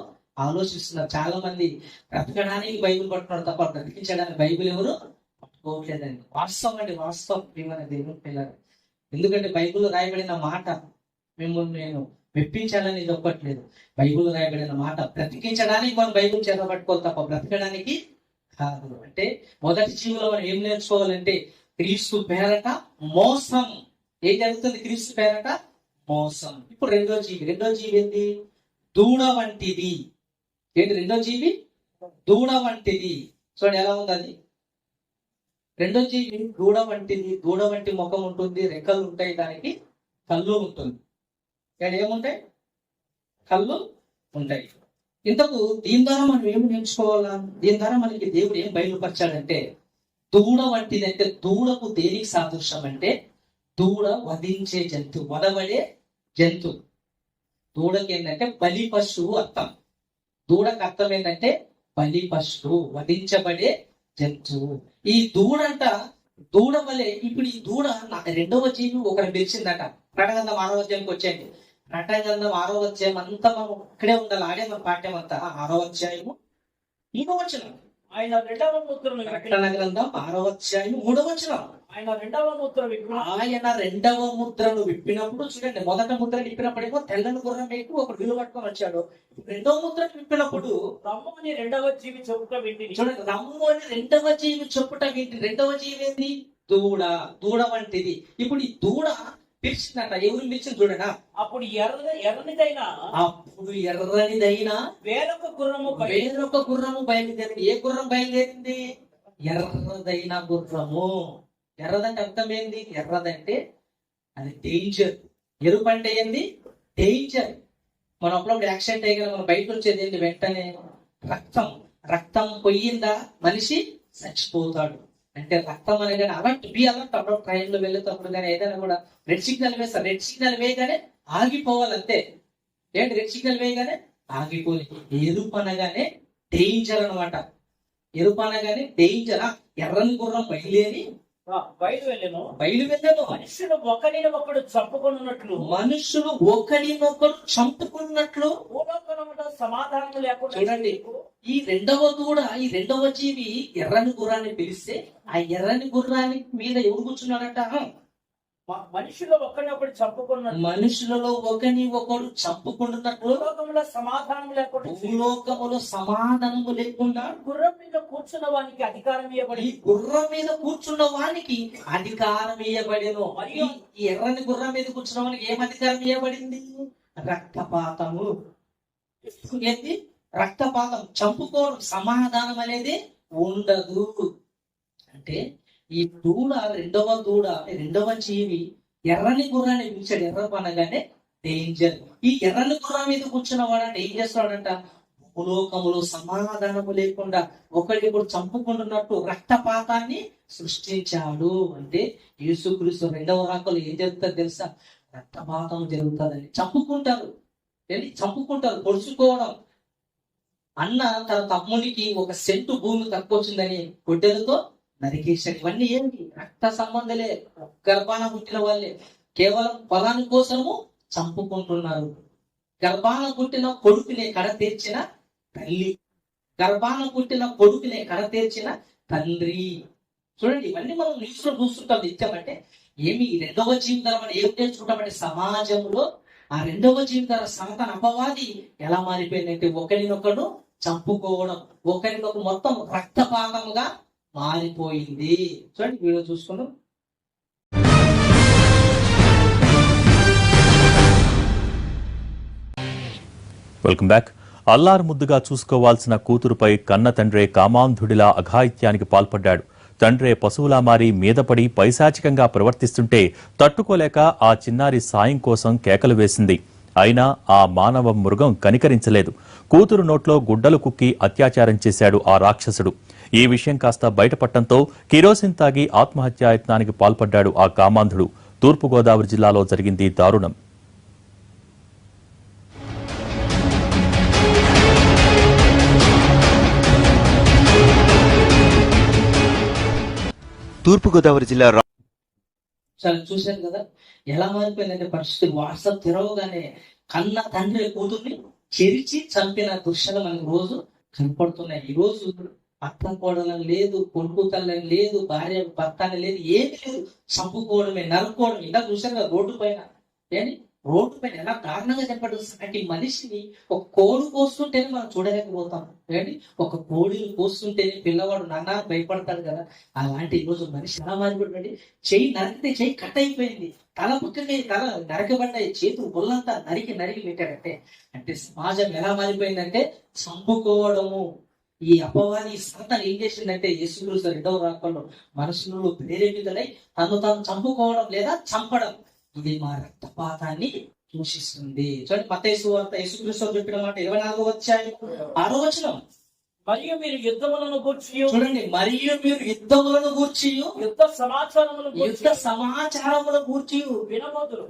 ఆలోచిస్తున్నారు. చాలా మంది బ్రతకడానికి బైబిల్ పట్టుకున్నారు తప్ప బ్రతికించడానికి బైబిల్ ఎవరు పట్టుకోవట్లేదండి. వాస్తవం అండి, వాస్తవం ప్రియమైన దేవుని పిల్లలు. ఎందుకంటే బైబిల్లో రాయబడిన మాట మిమ్మల్ని నేను మెప్పించాలని చెప్పట్లేదు. బైబిల్ రాయబడిన మాట బ్రతికించడానికి మనం బైబిల్ చేతపట్టుకోవాలి తప్ప బ్రతకడానికి కాదు. అంటే మొదటి జీవులో మనం ఏం నేర్చుకోవాలంటే క్రీస్తు పేరట మోసం. ఏం జరుగుతుంది? క్రీస్తు పేరట మోసం. ఇప్పుడు రెండో జీవి ఏంటి? దూడ వంటిది. ఏంటి రెండో జీవి? దూడ వంటిది. చూడండి ఎలా ఉంది అది. రెండో జీవి దూడ వంటిది. దూడ వంటి ముఖం ఉంటుంది, రెక్కలు ఉంటాయి, దానికి కళ్ళు ఉంటుంది. ఇక్కడ ఏముంటాయి? కళ్ళు ఉంటాయి. ఇంతకు దీని ద్వారా మనం ఏమి నేర్చుకోవాలా? దీని ద్వారా మనకి దేవుడు ఏం బయలుపరచాడంటే దూడ వంటిది. అంటే దూడకు దేనికి సాదృశ్యం అంటే దూడ వధించే జంతువు, వదబడే జంతువు. దూడకి ఏంటంటే బలి పశువు అర్థం. దూడకు అర్థం ఏంటంటే బలి పశువు, వధించబడే జంతువు. ఈ దూడ వలె ఇప్పుడు ఈ దూడ రెండవ జీవి ఒకరిని పిలిచిందట. ప్రకటన 6వ అధ్యాయంకి వచ్చేయండి. ప్రకటన 6వ అధ్యాయం అంతా మనం ఇక్కడే ఉండాలి. ఆడే మన పాఠ్యం అంతా 6వ అధ్యాయము 3వ వచనం. ఆయన రెండవ ముద్రను ప్రకటన గ్రంథం 6వ అధ్యాయం 3వ వచనం. ఆయన రెండవ ముద్రను విప్పినప్పుడు చూడండి, మొదట ముద్ర విప్పినప్పుడేమో తెల్లని గుర్రం వైపు ఒక విలువ పట్టుకొని వచ్చాడు. రెండవ ముద్రను విప్పినప్పుడు రమ్ము అని రెండవ జీవి చెప్పుట వింటిని. చూడండి, రమ్ము అని రెండవ జీవి చెప్పుట వింటి. రెండవ జీవి ఏంది? దూడ వంటిది. ఇప్పుడు ఈ దూడ పిలిచిందట. ఎవరు పిలిచింది చూడనా? అప్పుడు ఎర్రనిదైనా వేరొక గుర్రము బయలుదేరింది. ఏ గుర్రం బయలుదేరింది? ఎర్రదైన గుర్రము. ఎర్రదంటే అర్థం ఏంది? ఎర్రదంటే అది డేంజర్. ఎరుపు అంటే ఏంది? డేంజర్. మనం అప్పుడప్పుడు యాక్సిడెంట్ అయ్యి మనం బయట వచ్చేది ఏంటి? వెంటనే రక్తం పొయ్యిందా మనిషి చచ్చిపోతాడు. అంటే రక్తం అనేది అలర్ట్, బి అలర్ట్. అప్పుడు ట్రైన్లో వెళ్ళేటప్పుడు కానీ ఏదైనా కూడా రెడ్ సిగ్నల్ వేస్తారు. రెడ్ సిగ్నల్ వేయగానే ఆగిపోవాలి అంతే. ఏంటి? రెడ్ సిగ్నల్ వేయగానే ఆగిపోయి. ఎరుపు అనగానే డేంజర్ అనమాట. ఎరుపు అనగానే డేంజర్. ఎర్రని గుర్రం బయలుదేరి బయలు వెళ్ళను. మనుషులు ఒకరినొకడు చంపుకున్నట్లు సమాధానం లేకుండా. చూడండి, ఈ రెండవ జీవి ఎర్రని గుర్రాన్ని పిలిస్తే ఆ ఎర్రని గుర్రాన్ని మీద ఎవరు కూర్చున్నాడట? మనుషులలో ఒకరినొకడు చంపుకున్నట్లు భూలోకములో సమాధానము లేకుండా గుర్రం మీద కూర్చున్న వానికి అధికారం ఇవ్వబడి. గుర్రం మీద కూర్చున్న వానికి అధికారం ఇవ్వబడేను. మరియు ఈ ఎర్రని గుర్రం మీద కూర్చున్న వానికి ఏం అధికారం ఇవ్వబడింది? రక్తపాతము. ఏంటి? రక్తపాతం. చంపుకోవడం, సమాధానం అనేది ఉండదు. అంటే ఈ రెండవ జీవి ఎర్రని గుర్రాన్ని పిలిచాడు. ఎర్ర అనగానే డేంజర్. ఈ ఎర్రని గుర్రం మీద కూర్చున్న వాడంటే ఏం చేస్తున్నాడంట? భూలోకములో సమాధానము లేకుండా ఒకరికొకరు చంపుకుంటున్నట్టు రక్తపాతాన్ని సృష్టించాడు. అంటే యేసుక్రీస్తు రెండవ రాకలు ఏం జరుగుతుందో తెలుసా? రక్తపాతం జరుగుతుందని చంపుకుంటారు, పొడుచుకోవడం. అన్న తన తమ్మునికి ఒక సెంటు భూమి తక్కువ వచ్చిందని గొడ్డలతో నరికేశాడు. ఇవన్నీ ఏంటి? రక్త సంబంధలే, గర్భాన పుట్టిన వాళ్ళే. కేవలం పొలాని కోసము చంపుకుంటున్నారు. గర్భాన పుట్టిన కొడుకునే కడ తీర్చిన తల్లి, గర్భాన పుట్టిన కొడుకునే కడ తీర్చిన తండ్రి. చూడండి, ఇవన్నీ మనం న్యూస్ లో చూస్తుంటాం. నిత్యమంటే ఏమి రెండవ జీవితం మనం ఏం నేర్చుకుంటామంటే, సమాజంలో ఆ రెండవ జీవితాల సంతాన అపవాది ఎలా మారిపోయిందంటే ఒకరినొకడు చంపుకోవడం, ఒకరినొకరు మొత్తం రక్తపాతముగా మారిపోయింది. చూడండి, వీడియో చూసుకుందాం. Welcome back. అల్లారు ముద్దుగా చూసుకోవాల్సిన కూతురుపై కన్న తండ్రే కామాంధుడిలా అఘాయిత్యానికి పాల్పడ్డాడు. తండ్రే పశువులా మారి మీదపడి పైశాచికంగా ప్రవర్తిస్తుంటే తట్టుకోలేక ఆ చిన్నారి సాయం కోసం కేకలు వేసింది. అయినా ఆ మానవ మృగం కనికరించలేదు. కూతురు నోట్లో గుడ్డలు కుక్కి అత్యాచారం చేశాడు ఆ రాక్షసుడు. ఈ విషయం కాస్త బయటపడటంతో కిరోసిన్ తాగి ఆత్మహత్యాయత్నానికి పాల్పడ్డాడు ఆ కామాంధుడు. తూర్పుగోదావరి జిల్లాలో జరిగింది దారుణం. తూర్పుగోదావరి జిల్లా చాలా చూశారు కదా ఎలా మారిపోయిందంటే పరిస్థితి. వాట్సాప్ తెరవగానే కన్న తండ్రి కూతుర్ని చెరిచి చంపిన దృశ్యాలు మనకు రోజు కనపడుతున్నాయి. ఈ రోజు అత్త కోడలని లేదు, కొడుకు తల్లని లేదు, భార్య భర్త అని లేదు, ఏమి లేదు, చంపుకోవడమే, నరుకోవడం. ఇలా చూశారు కదా రోడ్డు పైన. రోడ్డు పైన ఎలా కారణంగా చెప్పాడు. అంటే మనిషిని ఒక కోడి కోస్తుంటేనే మనం చూడలేకపోతాం. ఒక కోడిని కోస్తుంటేనే పిల్లవాడు నాన్న భయపడతాడు కదా. అలాంటి ఈరోజు మనిషి ఎలా మారిపోయిందండి. చెయ్యి నరికితే చెయ్యి కట్ అయిపోయింది, తల పుట్టిన తల నరకబడ్డాయి, చేతులు బొల్లంతా నరికి పెట్టాడంటే అంటే సమాజం ఎలా మారిపోయిందంటే చంపుకోవడము. ఈ అపవాది సాతాను ఏం చేసిందంటే యేసుక్రీస్తు రెండవ రాకల్లో మనుషులు ప్రేరేపితులై తను తాను చంపుకోవడం లేదా చంపడం. ఇది మా రక్తపాతాన్ని సూచిస్తుంది. చూడండి, మత్తయి సువార్త యేసుక్రీస్తు చెప్పిన మాట 24వ అధ్యాయం 6వ వచనం. మరియు మీరు యుద్ధములను గూర్చి, చూడండి, మరియు మీరు యుద్ధములను గూర్చి, యుద్ధ సమాచారముల గూర్చి వినబోదురు.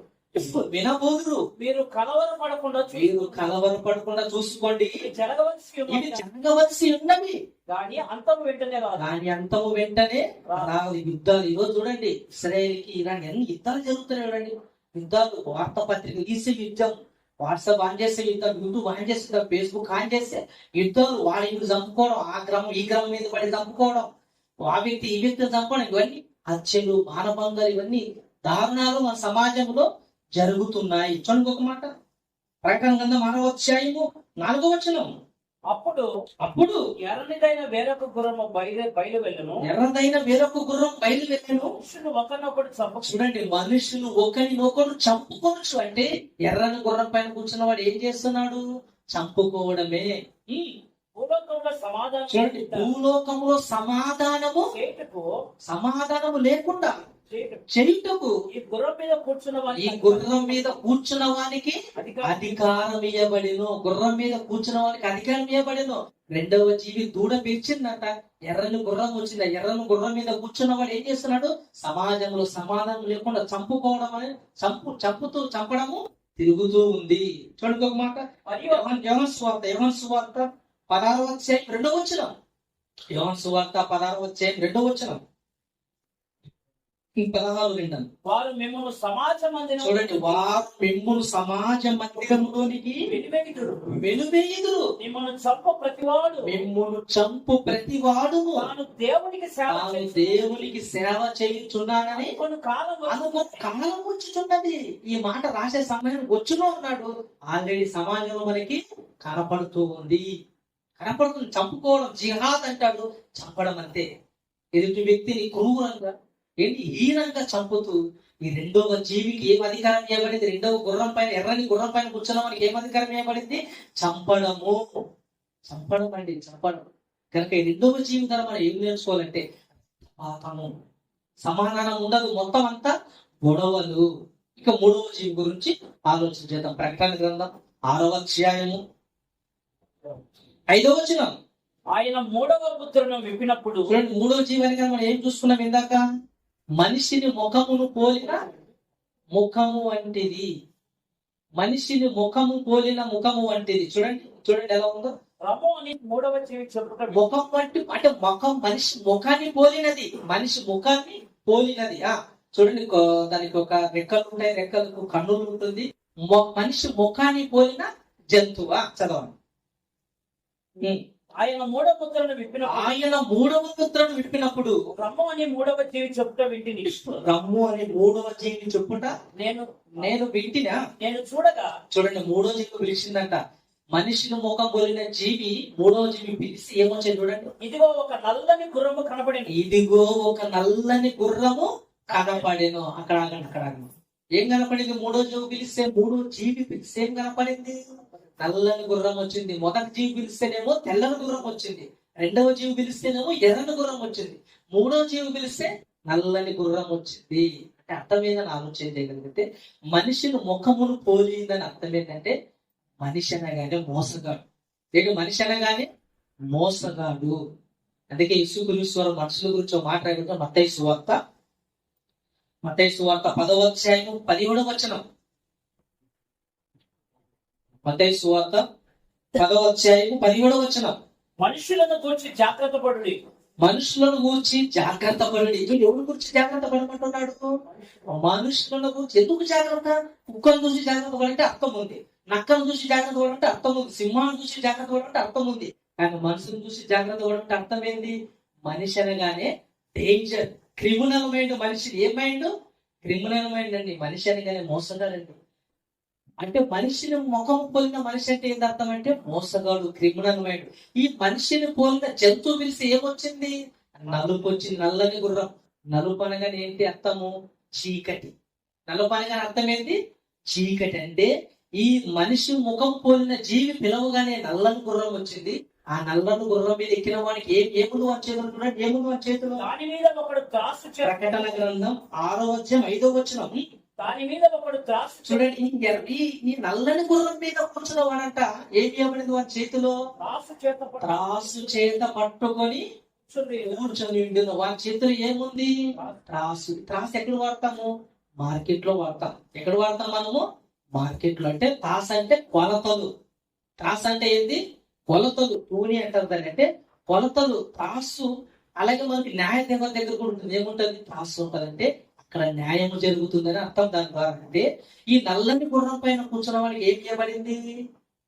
మీరు కలవరపడకుండా చూసుకోండి. ఇవి జరగవలసి ఉన్నవి కానీ అంతము వెంటనే రాదు. యుద్ధాలు ఈరోజు చూడండి, ఇశ్రాయేలుకి ఇరాన్ ఎన్ని యుద్ధాలు జరుగుతున్నాయి చూడండి. యుద్ధాలు, వార్తాపత్రిక తీసే యుద్ధం, వాట్సాప్ ఆన్ చేసే యుద్ధం, యూట్యూబ్ ఆన్ చేసే, ఫేస్బుక్ ఆన్ చేసే యుద్ధాలు. వాళ్ళ ఇంటి చంపుకోవడం, ఆ గ్రామం ఈ గ్రామం మీద పడి చంపుకోవడం, ఆ వ్యక్తి ఈ వ్యక్తిని చంపుకోవడం, ఇవన్నీ హత్యలు, మానభంగాలు, ఇవన్నీ దారుణాలు మన సమాజంలో జరుగుతున్నాయి. చూడండి ఒక మాట, ప్రకటన గ్రంథం 6వ అధ్యాయము 4వ వచనం. అప్పుడు ఎర్రదైన వేరొక గుర్రం బయలువెళ్ళును. మనుషులు ఒకరినొకడు చూడండి, మనుషులు ఒకరినొకరు చంపుకోవచ్చు. అంటే ఎర్రని గుర్రం పైన కూర్చున్న వాడు ఏం చేస్తున్నాడు? చంపుకోవడమే. భూలోకంలో సమాధానము లేకుండా చేయుటకు ఈ గుర్రం మీద కూర్చున్న వానికి అధికారం ఇవ్వబడెను. గుర్రం మీద కూర్చున్న వానికి అధికారం ఇవ్వబడెను. రెండవ జీవి దూడ పిలిచిందంట, ఎర్రని గుర్రం వచ్చింది. ఎర్రని గుర్రం మీద కూర్చున్న వాడు ఏం చేస్తున్నాడు? సమాజంలో సమాధానం లేకుండా చంపుకోవడం, చంపడము తిరుగుతూ ఉంది. చూడండి ఒక మాట, యోహాను సువార్త 16వ అధ్యాయం 2వ వచనం. యోహాను సువార్త 16వ అధ్యాయం 2వ వచనం. 16 వారు మిమ్మల్ని సమాజ మందిరం, చూడండి, వారు మిమ్మల్ని సమాజ మందిరంలోనికి వెలువేయుదురు. మిమ్మల్ని చంపు ప్రతివాడు తాను దేవునికి సేవ చేయుచున్నానని కాలం వచ్చుచున్నది. ఈ మాట రాసే సమయం వచ్చులో ఉన్నాడు. ఆల్రెడీ సమాజంలో మనకి కనపడుతుంది. చంపుకోవడం జిహాద్ అంటాడు. చంపడం అంతే. ఎదుటి వ్యక్తిని క్రూరంగా హీనంగా చంపుతూ ఈ రెండవ జీవికి ఏం అధికారం ఇవ్వబడింది? రెండవ గుర్రం పైన, ఎర్రని గుర్రం పైన కూర్చున్న మనకి ఏం అధికారం ఇవ్వబడింది? చంపడం అండి, చంపడం. కనుక ఈ రెండవ జీవి ద్వారా మనం ఏం నేర్చుకోవాలంటే సమాధానం ఉండదు, మొత్తం అంతా గొడవలు. ఇక మూడవ జీవి గురించి ఆలోచన చేద్దాం. ప్రకటన గ్రంథం 6వ అధ్యాయము 5వ వచనం. ఆయన మూడవ ముద్రను విప్పినప్పుడు చూడండి, 3వ జీవానికి మనం ఏం చూసుకున్నాం ఇందాక? మనిషిని ముఖమును పోలిన ముఖము వంటిది. మనిషిని ముఖము పోలిన ముఖము వంటిది. చూడండి చూడండి ఎలా ఉందో. రమ్ము అని మూడవ జీవి చెప్పుట ముఖం వంటి అంటే ముఖం మనిషి ముఖాన్ని పోలినది. మనిషి ముఖాన్ని పోలినది. చూడండి, దానికి ఒక రెక్కలు ఉంటాయి, రెక్కలకు కన్నులు ఉంటుంది. మనిషి ముఖాన్ని పోలిన జంతువా? చదవండి. ఆయన మూడవ ముద్రను విప్పినప్పుడు ఆయన 3వ ముద్రను విప్పినప్పుడు రమ్ము అని మూడవ జీవి చెప్పుట వింటిని. రమ్ము అని 3వ జీవి చెప్పుట నేను వింటినా. నేను చూడగా చూడండి, 3వ జీవి పిలిచిందంట. మనిషిని ముఖం పోలిన జీవి 3వ జీవి పిలిచి ఏమొచ్చింది చూడండి. ఇదిగో ఒక నల్లని గుర్రము కనబడింది. ఇదిగో ఒక నల్లని గుర్రము కనపడేను. అక్కడ ఏం కనపడింది? 3వ జీవి పిలిస్తే, 3వ జీవి పిలిస్తే ఏం కనపడింది? నల్లని గుర్రం వచ్చింది. మొదటి జీవి పిలిస్తేనేమో తెల్లని గుర్రం వచ్చింది. 2వ జీవి పిలిస్తేనేమో ఎర్రని గుర్రం వచ్చింది. 3వ జీవి పిలిస్తే నల్లని గుర్రం వచ్చింది. అంటే అర్థం ఏందని ఆలోచన చేయగలిగితే, మనిషిని ముఖమును పోలిందని అర్థం ఏంటంటే మనిషి అనగానే మోసగాడు. మనిషి అనగానే మోసగాడు. అందుకే యేసుక్రీస్తు మనుషుల గురించి మాట్లాడుతూ మత్తయి సువార్త 10వ అధ్యాయం 17వ వచనం. మత్తయి సువార్త 10వ అధ్యాయం 17వ వచనం. మనుషులను గూర్చి జాగ్రత్త పడుడి. మనుషులను గూర్చి జాగ్రత్త పడుడి. ఎవరి గురించి జాగ్రత్త పడమంటున్నాడు? మనుషులను గురించి. ఎందుకు జాగ్రత్త? కుక్కను చూసి జాగ్రత్త పడంటే అర్థం ఉంది, నక్కను చూసి జాగ్రత్త పడంటే అర్థం ఉంది, సింహాన్ని చూసి జాగ్రత్త పడంటే అర్థం ఉంది. కానీ మనుషులను చూసి జాగ్రత్త పడంటే అర్థం ఏంది? మనిషి అనగానే డేంజర్, క్రిమినల్ మైండ్. మనిషి ఏ మైండ్? క్రిమినల్ మైండ్ అండి. మనిషి అనగానే మోసగాడండి. అంటే మనిషిని ముఖం పోలిన మనిషి అంటే ఏంటి అర్థం? అంటే మోసగాడు, క్రిమినల్ మైండ్. ఈ మనిషిని పోలిన జంతువు పిలిచి ఏమొచ్చింది? నలుపు వచ్చింది. నల్లని గుర్రం. నలుపు అనగానే ఏంటి అర్థము? చీకటి. నలుపు అనగానే అర్థం ఏంటి? చీకటి. అంటే ఈ మనిషి ముఖం పోలిన జీవి పిలవగానే నల్లని గుర్రం వచ్చింది. ఆ నల్లని గుర్రం మీద ఎక్కిన వానికి ఏముంది వాని చేతులు? ఏముంది వాని చేతులు? దాని మీద ఒకడు త్రాసు ప్రకటన గ్రంథం 6వ అధ్యాయం 5వ వచనం. దాని మీద ఒకడు త్రాసు చూడండి, ఈ నల్లని గుర్రం మీద కూర్చున్న వాడంట ఏం చేయబడింది వాని చేతిలో? త్రాసు చేత పట్టుకొని కూర్చొని ఉండిన వాని చేతిలో ఏముంది? త్రాసు. త్రాసు ఎక్కడ వాడతాము? మార్కెట్ లో వాడతాం. ఎక్కడ వాడతాం మనము? మార్కెట్ లో. అంటే త్రాసు అంటే కొలతలు. త్రాసు అంటే ఏంది? కొలతలు. తూని అంటారు దాన్ని. అంటే కొలతలు, త్రాసు. అలాగే మనకి న్యాయ దేవత దగ్గర కూడా ఉంటుంది. ఏముంటది? త్రాసు ఉంటది. అంటే అక్కడ న్యాయము జరుగుతుందని అర్థం దాని ద్వారా. అంటే ఈ నల్లని గుర్రం పైన కూర్చున్న వాడికి ఏం ఇవ్వబడింది?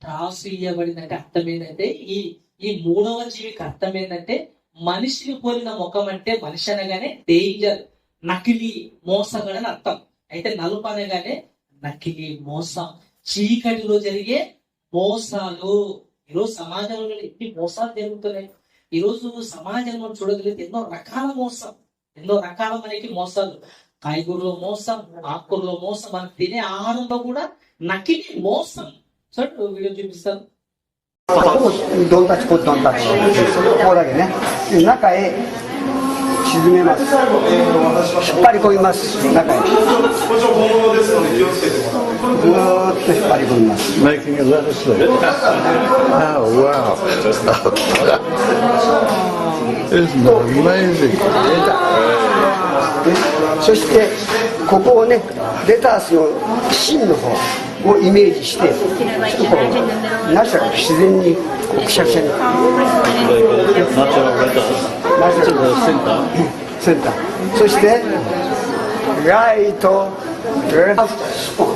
త్రాసు ఇవ్వబడింది. అంటే అర్థం ఏంటంటే ఈ 3వ జీవికి అర్థం ఏంటంటే మనిషిని పోలిన ముఖం. అంటే మనిషి అనగానే డేంజర్, నకిలీ, మోసగాడని అర్థం. అయితే నలుపు అనగానే నకిలీ, మోసం, చీకటిలో జరిగే మోసాలు. ఈరోజు సమాజంలో ఎన్ని మోసాలు జరుగుతున్నాయి. ఈరోజు సమాజంలో చూడగలిగితే ఎన్నో రకాల మోసం, ఎన్నో రకాల మనకి మోసాలు. కాయగూరలో మోసం, ఆకుకూరలో మోసం, మనం తినే ఆహారంలో కూడా నకిలీ మోసం. చూడండి, వీడియో చూపిస్తాను. どんたちこどんたちこうだけね中へ沈めます。引っ張り込みます。中へずーっと引っ張り込みます。 Making a lettuce leaf. Oh, wow. Isn't that amazing? そしてここをねレタスの芯の方をイメージしてちょっとこうナチュラル自然にこうくしゃくしゃに Natural lettuce. ナチュラル センターそしてライトレフトスポン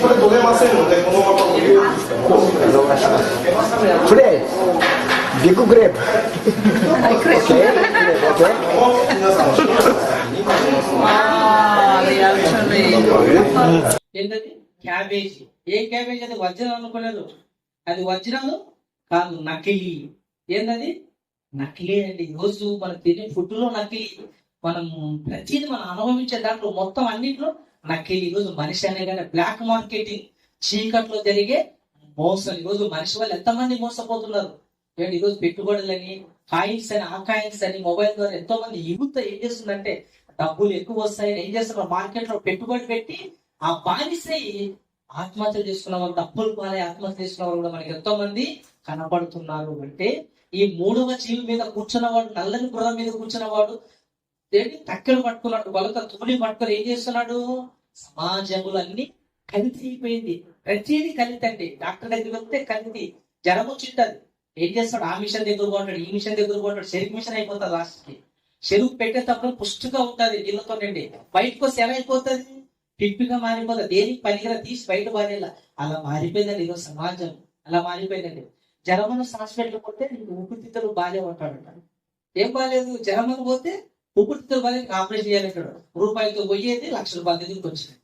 これ飛べませんのでこのままこう伸ばしますプレービッググレープ OK ఏంటది? క్యాబేజీ. ఏం క్యాబేజీ? అది వజ్రం అనుకున్నారు. అది వజ్రము కాదు, నకిలీ. ఏంటది? నకిలీ అండి. ఈరోజు మనం తినే ఫుడ్ లో నకిలీ. మనం ప్రతిదీ మనం అనుభవించే దాంట్లో మొత్తం అన్నింటిలో నకిలీ. ఈరోజు మనిషి అనగానే బ్లాక్ మార్కెటింగ్, చీకట్లో జరిగే మోసం. ఈరోజు మనిషి వాళ్ళు ఎంతమంది మోసపోతున్నారు. ఈరోజు పెట్టుబడులని, కాయిన్స్ అని, ఆ కాయిన్స్ అని మొబైల్ ద్వారా ఎంతో మంది యువత ఏం చేస్తుందంటే డబ్బులు ఎక్కువ వస్తాయని ఏం చేస్తున్నారు? మార్కెట్ లో పెట్టుబడి పెట్టి ఆ బానిసై ఆత్మహత్యలు చేసుకున్న వాళ్ళు, డబ్బులు పాలై ఆత్మహత్య చేసుకున్న వాళ్ళు కూడా మనకి ఎంతో మంది కనపడుతున్నారు. అంటే ఈ మూడవ జీవి మీద కూర్చున్నవాడు, నల్లని గుర్రం మీద కూర్చున్నవాడు దేని తక్కలు పట్టుకున్నాడు, కొలత తూలి పట్టుకొని ఏం చేస్తున్నాడు? సమాజములన్నీ కల్తీ అయిపోయింది. ప్రతిదీ కల్తీ అండి. డాక్టర్ దగ్గరికి వెళ్తే కల్తీ. జ్వరం వచ్చింటది, ఏం చేస్తాడు? ఆ మిషన్ దగ్గర కొంటాడు, ఈ మిషన్ దగ్గర కొంటాడు, చెరుకు మిషన్ అయిపోతుంది. లాస్ట్కి చెరుకు పెట్టేటప్పుడు పుష్టిగా ఉంటది నీళ్ళతో నిండి, బయటకు వస్తే ఎలా అయిపోతుంది? పిప్పిగా మారిపోతుంది. దేనికి పనికిరా తీసి బయట పారేలా. అలా మారిపోయిందండి ఈరోజు సమాజం, అలా మారిపోయిందండి. జ్వరమను హాస్పిటల్ పోతే నీకు ఊపిరితిత్తులు బాగాలే ఉంటాడు. ఏం బాగాలేదు? జ్వరమని పోతే ఊపిరితిత్తులు బాగాలే, ఆపరేషన్ చేయాలంటాడు. రూపాయితో పోయేది ₹1,00,000 దగ్గరికి వచ్చింది.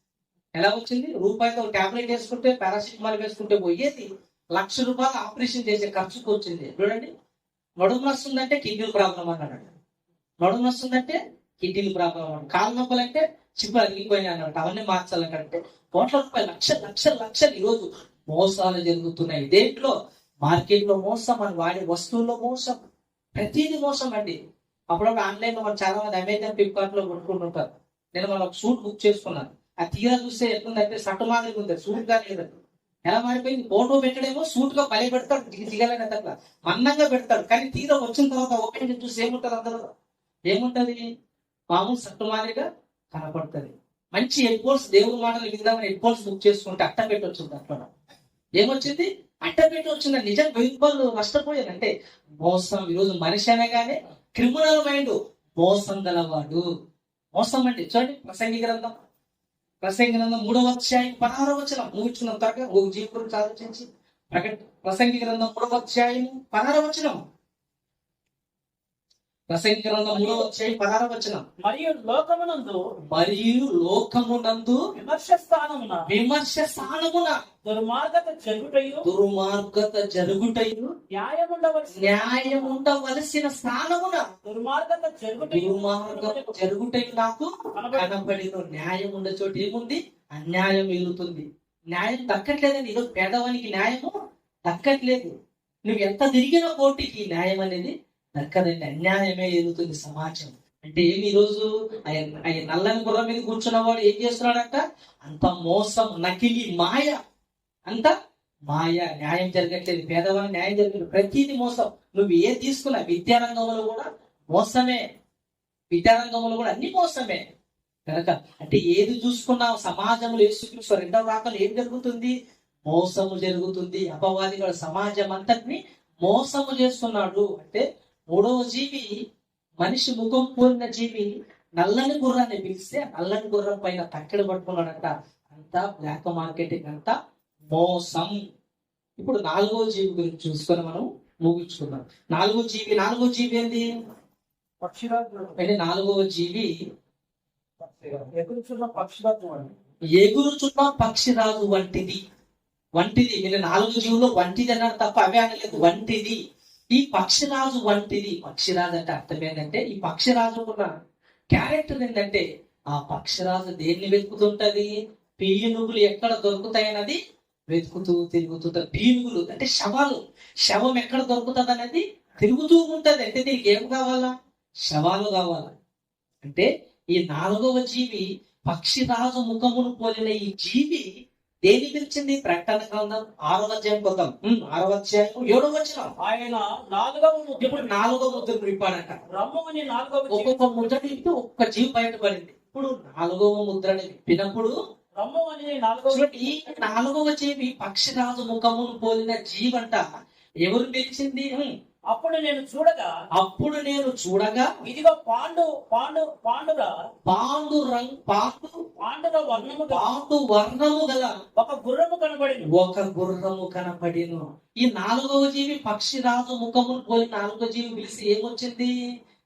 ఎలా వచ్చింది? రూపాయితో టాబ్లెట్ వేసుకుంటే, పారాసిటమాల్ వేసుకుంటే పోయేది ₹1,00,000 ఆపరేషన్ చేసే ఖర్చుకు వచ్చింది. చూడండి, నడుము వస్తుందంటే కిడ్నీ ప్రాబ్లం అన్నాడు. నడుము వస్తుందంటే కిడ్నీ ప్రాబ్లం అన్నాడు. కాళ్ళ నొప్పులు అంటే చిప్పు అరిగిపోయినాయి అన్నట్టు. అవన్నీ మార్చాలంటే కోట్ల రూపాయలు, లక్షలు ఈరోజు మోసాలు జరుగుతున్నాయి. దేంట్లో? మార్కెట్ లో మోసం, మనం వాడే వస్తువుల్లో మోసం, ప్రతిదీ మోసం అండి. అప్పుడప్పుడు ఆన్లైన్ లో మనం చాలా మంది అమెజాన్, ఫ్లిప్కార్ట్ లో కొనుక్కుంటుంటారు. నేను మన ఒక సూట్ బుక్ చేసుకున్నాను. ఆ తీరా చూస్తే ఎట్లుందంటే సట్టు మాదిరి ఉంది, సూట్ గా లేదండి. ఎలా మారిపోయింది? ఫోటో పెట్టడేమో సూట్ గా భలే పెడతాడు, దిగలేని అట్లా మందంగా పెడతాడు. కానీ తీరా వచ్చిన తర్వాత ఓపెన్ చేసి చూసి ఏముంటది? అందులో ఏముంటది? మామూలు సట్టు మాదిరిగా కనపడుతుంది. మంచి హెడ్ ఫోన్స్, దేవుడి మాటలు విందామని హెడ్ ఫోన్స్ బుక్ చేసుకుంటే అట్ట పెట్టి వచ్చింది. అట్లా ఏమొచ్చింది? అట్ట పెట్టి వచ్చింది. నిజంగా ₹1000 నష్టపోయాను. అంటే మోసం. ఈరోజు మనిషి అనగానే క్రిమినల్ మైండ్, మోసం గలవాడు. మోసం అండి. చూడండి, ప్రసంగి గ్రంథం 3వ అధ్యాయం 16వ వచనం ముగించుకున్నాం. త్వరగా ఒక జీవి గురించి ఆలోచించి ప్రసంగి గ్రంథం 3వ అధ్యాయం 16వ వచనం. ప్రసంగి గ్రంథం 3వ అధ్యాయం 16వ వచనం. మరియు లోకమునందు విమర్శ స్థానమున దుర్మార్గత జరుగుటయు న్యాయముండవలసిన స్థానమున దుర్మార్గత జరుగుటయు నాకు కనబడిను. న్యాయం ఉండే చోటు ఏముంది? అన్యాయం వెలుగుతుంది. న్యాయం దక్కట్లేదండి. ఈరోజు పేదవానికి న్యాయము దక్కట్లేదు. నువ్వు ఎంత తిరిగిన కోర్టుకి న్యాయం అనేది దక్కదండి. అన్యాయమే ఎదుగుతుంది సమాజం. అంటే ఏమి? ఈరోజు ఆయన నల్లని గుర్రం మీద కూర్చున్న వాడు ఏం చేస్తున్నాడంట? అంత మోసం, నకిలీ, మాయ, అంత మాయ. న్యాయం జరగట్లేదు, పేదవాళ్ళ న్యాయం జరగట్లేదు, ప్రతిదీ మోసం. నువ్వు ఏ తీసుకున్నా, విద్యారంగంలో కూడా మోసమే, విద్యారంగంలో కూడా అన్ని మోసమే కనుక. అంటే ఏది చూసుకున్నా సమాజంలో యేసుక్రీస్తు రెండవ రాకలు ఏం జరుగుతుంది? మోసము జరుగుతుంది. అపవాది కూడా సమాజం అంతటిని మోసము చేస్తున్నాడు. అంటే మూడవ జీవి, మనిషి ముఖం పోలిన జీవి, నల్లని గుర్రాన్ని పిలిస్తే నల్లని గుర్రం పైన తక్కెడ పట్టుకున్నాడంట. అంతా బ్లాక్ మార్కెటింగ్, అంతా మోసం. ఇప్పుడు 4వ జీవి గురించి చూసుకొని మనం ముగించుకుందాం. 4వ జీవి ఏంది? పక్షిరాజు. అంటే 4వ జీవి ఎగురుచున్న పక్షిరాజు వంటిది. వీళ్ళ 4 జీవులు వంటిది అన్నారు తప్ప అవే అనలేదు. వంటిది. ఈ పక్షిరాజు వంటిది. పక్షిరాజు అంటే అర్థం ఏంటంటే, ఈ పక్షిరాజు ఉన్న క్యారెక్టర్ ఏంటంటే, ఆ పక్షిరాజు దేన్ని వెతుకుతుంటది? పీనుగులు ఎక్కడ దొరుకుతాయన్నది వెతుకుతూ తిరుగుతుంటది. పీనుగులు అంటే శవాలు. శవం ఎక్కడ దొరుకుతుంది అనేది తిరుగుతూ ఉంటది. అంటే దీనికి ఏం కావాలా? శవాలు కావాలా. అంటే ఈ 4వ జీవి, పక్షిరాజు ముఖమును పోలిన ఈ జీవి దేని పిలిచింది? ప్రకటన గ్రంథం 6వ అధ్యాయం కొద్దాం. 6వ అధ్యాయం 7వ వచనం. ఆయన 4వ ముద్ర. ఇప్పుడు 4వ ముద్ర విప్పాడట. రమ్ము అని 4వ ఒక్కొక్క ముద్ర విప్పి ఒక్క జీవి బయటపడింది. ఇప్పుడు 4వ ముద్రని విప్పినప్పుడు రమ్ము అని 4వ. ఈ 4వ జీవి పక్షిరాజు ముఖమును పోలిన జీవంట ఎవరు పిలిచింది? అప్పుడు నేను చూడగా ఇదిగో పాండు వర్ణము గల ఒక గుర్రము కనపడిను. ఈ 4వ జీవి పక్షిరాజు ముఖమును పోలిన 4వ జీవి పిలిచి ఏమొచ్చింది?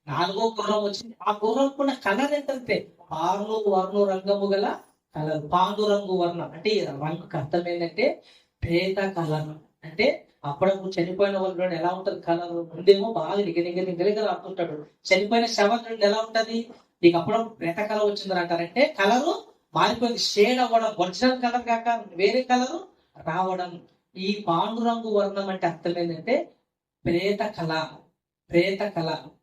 4వ గుర్రం వచ్చింది. ఆ గుర్రం కూడా కలర్ ఏంటంటే పాండు రంగము గల కలర్. పాండు రంగు వర్ణం అంటే ఈ రంగుకి అర్థం ఏంటంటే ప్రేత కలర్. అంటే అప్పుడప్పుడు చనిపోయిన వాళ్ళు ఎలా ఉంటది కలర్? ముందేమో బాగా నిగనిగనిగలిగా రాకుంటాడు. చనిపోయిన శవం నుండి ఎలా ఉంటది? నీకు అప్పుడప్పుడు ప్రేత కలర్ వచ్చిందని అంటారంటే కలరు మారిపోయింది, షేడ్ అవ్వడం, ఒరిజినల్ కలర్ కాక వేరే కలరు రావడం. ఈ పాండురంగు వర్ణం అంటే అర్థం ఏంటంటే ప్రేత కళ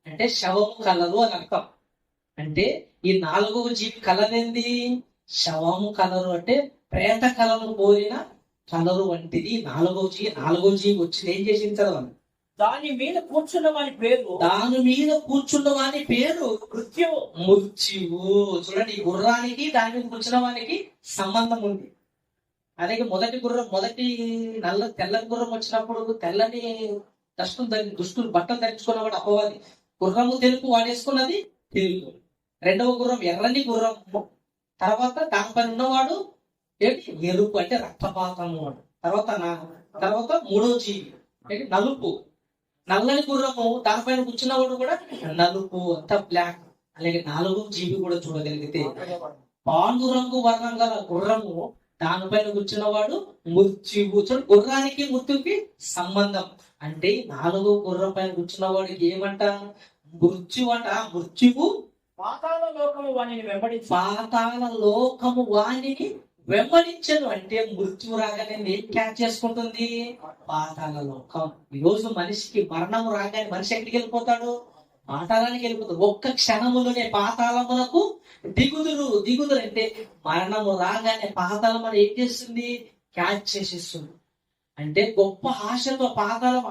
అంటే శవము కలరు అని అర్థం. అంటే ఈ 4వ జీవి కలర్ ఏంది? శవము కలరు. అంటే ప్రేత కళను పోలిన కలరు వంటిది. నాలుగో జీవి వచ్చి ఏం చేసింది చదవండి. దాని మీద కూర్చున్న వాని పేరు దాని మీద కూర్చున్న వాని పేరు మృత్యువు. మృత్యువు. చూడండి, ఈ గుర్రానికి దాని మీద కూర్చున్న వానికి సంబంధం ఉంది. అలాగే మొదటి తెల్లని గుర్రం వచ్చినప్పుడు తెల్లని దుస్తులు బట్టలు ధరించుకున్నవాడు అపవాది. గుర్రము తెలుపు వాడేసుకున్నది తెలుపు. రెండవ గుర్రం ఎర్రని గుర్రం. తర్వాత దానిపైన ఉన్నవాడు ఏంటి ఎరుపు, అంటే రక్తపాతము. తర్వాత మూడో జీవి ఏంటి నలుపు. నల్లని గుర్రము దానిపైన కూర్చున్నవాడు కూడా నలుపు, అంతా బ్లాక్. అలాగే నాలుగో జీవి కూడా చూడగలిగితే పాండురంగు వర్ణం గల గుర్రము దానిపైన కూర్చున్నవాడు మృత్యువు. చూడండి, గుర్రానికి మృత్యువుకి సంబంధం. అంటే నాలుగో గుర్రం పైన కూర్చున్నవాడికి ఏమంట? మృత్యువు అంట. మృత్యువు పాతాళ లోకము వానిని వెంబడించి పాతాళ లోకము వాణిని వెంబడించను. అంటే మృత్యు రాగానే ఏం క్యాచ్ చేసుకుంటుంది? పాతాళ లోకం. ఈ రోజు మనిషికి మరణము రాగానే మనిషి ఎక్కడికి వెళ్ళిపోతాడు? పాతాళానికి వెళ్ళిపోతాడు. ఒక్క క్షణములోనే పాతాళములకు దిగుదురు. అంటే మరణము రాగానే పాతాళం అని ఏం చేస్తుంది? క్యాచ్ చేసేస్తుంది. అంటే గొప్ప ఆశతో పాతాళం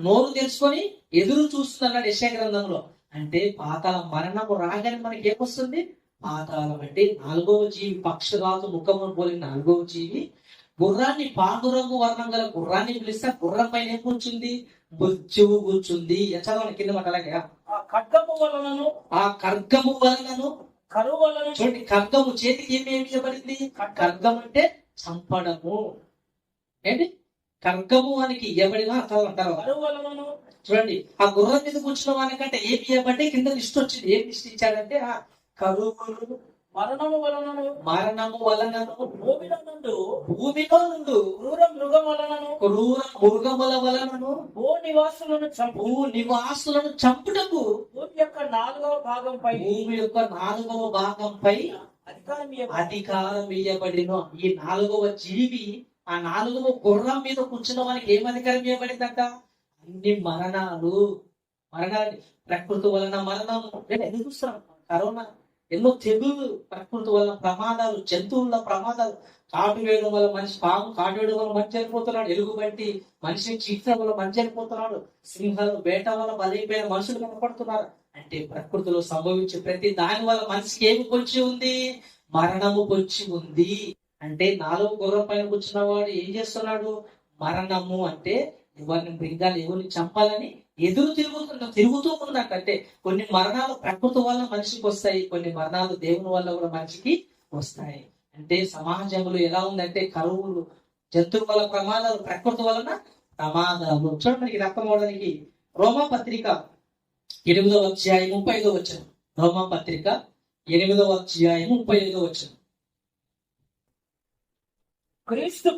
నోరు తెరుచుకొని ఎదురు చూస్తుంది అన్నాడు యెషయా గ్రంథంలో. అంటే పాతాళం మరణము రాగానే మనకి ఏమొస్తుంది? పాతాళం. అంటే నాలుగవ జీవి, పక్షరాజు ముఖమును పోలిన నాలుగవ జీవి. గుర్రాన్ని పాండురంగు వర్ణం గల గుర్రాన్ని పిలిస్తే గుర్రం పైన ఏం కూర్చుంది? మృత్యువు కూర్చుంది. చదవండి కింద మాట. అలాగే ఆ ఖడ్గము వలనను కరువు వలన. చూడండి, ఖడ్గము చేతికి ఏమి ఇవ్వబడింది? ఖడ్గం అంటే చంపడము. ఏంటి ఖడ్గము వానికి ఇవ్వబడిన కరువు వలనను. చూడండి, ఆ గుర్రం మీద కూర్చున్న వానికంటే ఏమి ఇవ్వబడి కింద లిస్ట్ వచ్చింది. ఏం లిస్ట్ ఇచ్చాడంటే కరువులు, మరణము వలనను, భూమిలో నుండు క్రూర మృగముల వలనను, భూనివాసులను చంపుటకు భూమి యొక్క 4వ భాగంపై అధికారం అధికారం ఇవ్వబడిన ఈ 4వ జీవి, ఆ 4వ గుర్రం మీద కూర్చున్న వానికి ఏం అధికారం ఇవ్వబడిందంట? అన్ని మరణాలు. ప్రకృతి వలన మరణము. ఎందుకు చూస్తాం? కరోనా, ఎన్నో తెగులు, ప్రకృతి వల్ల ప్రమాదాలు, జంతువుల ప్రమాదాలు. కాటు వేయడం వల్ల పాము కాటు వేయడం వల్ల మనిషి చనిపోతున్నాడు. ఎలుగు బట్టి మనిషిని చీల్చడం వల్ల మనిషి చనిపోతున్నాడు. సింహాలు వేట వల్ల బలైపోయిన మనుషులు కనపడుతున్నారు. అంటే ప్రకృతిలో సంభవించే ప్రతి దాని వల్ల మనిషికి ఏమి పొంచి ఉంది? మరణము పొంచి ఉంది. అంటే 4వ గుర్రం పైన కూర్చున్న వాడు ఏం చేస్తున్నాడు? మరణము అంటే ఎవరిని మృగాలు ఎవరిని చంపాలని తిరుగుతూ ఉందంట. అంటే కొన్ని మరణాలు ప్రకృతి వల్ల మనిషికి వస్తాయి, కొన్ని మరణాలు దేవుని వల్ల కూడా మనిషికి వస్తాయి. అంటే సమాజంలో ఎలా ఉందంటే కరువులు, జంతువుల వల్ల ప్రమాదాలు, ప్రకృతి వలన ప్రమాదాలు. చూడండి, మనకి అర్థం అవడానికి రోమా పత్రిక 8వ అధ్యాయం 35వ వచనం. రోమా పత్రిక 8వ అధ్యాయం 35వ వచనం. క్రీస్తు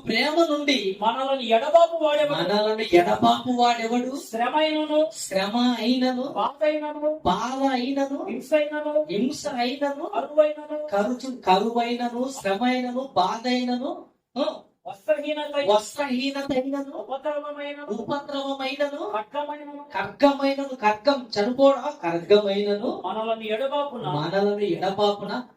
ప్రేమ నుండి మనలను ఎడబాపు వాడెవడు? శ్రమ అయినను బాధ అయినను హింస అయినను కరువైనను శ్రమ అయినను బాధ అయినను వస్త్రహీనతైనను ఉపద్రవమైనను ఖడ్గం చనిపోవడం ఖడ్గమైనను మనలను ఎడబాపున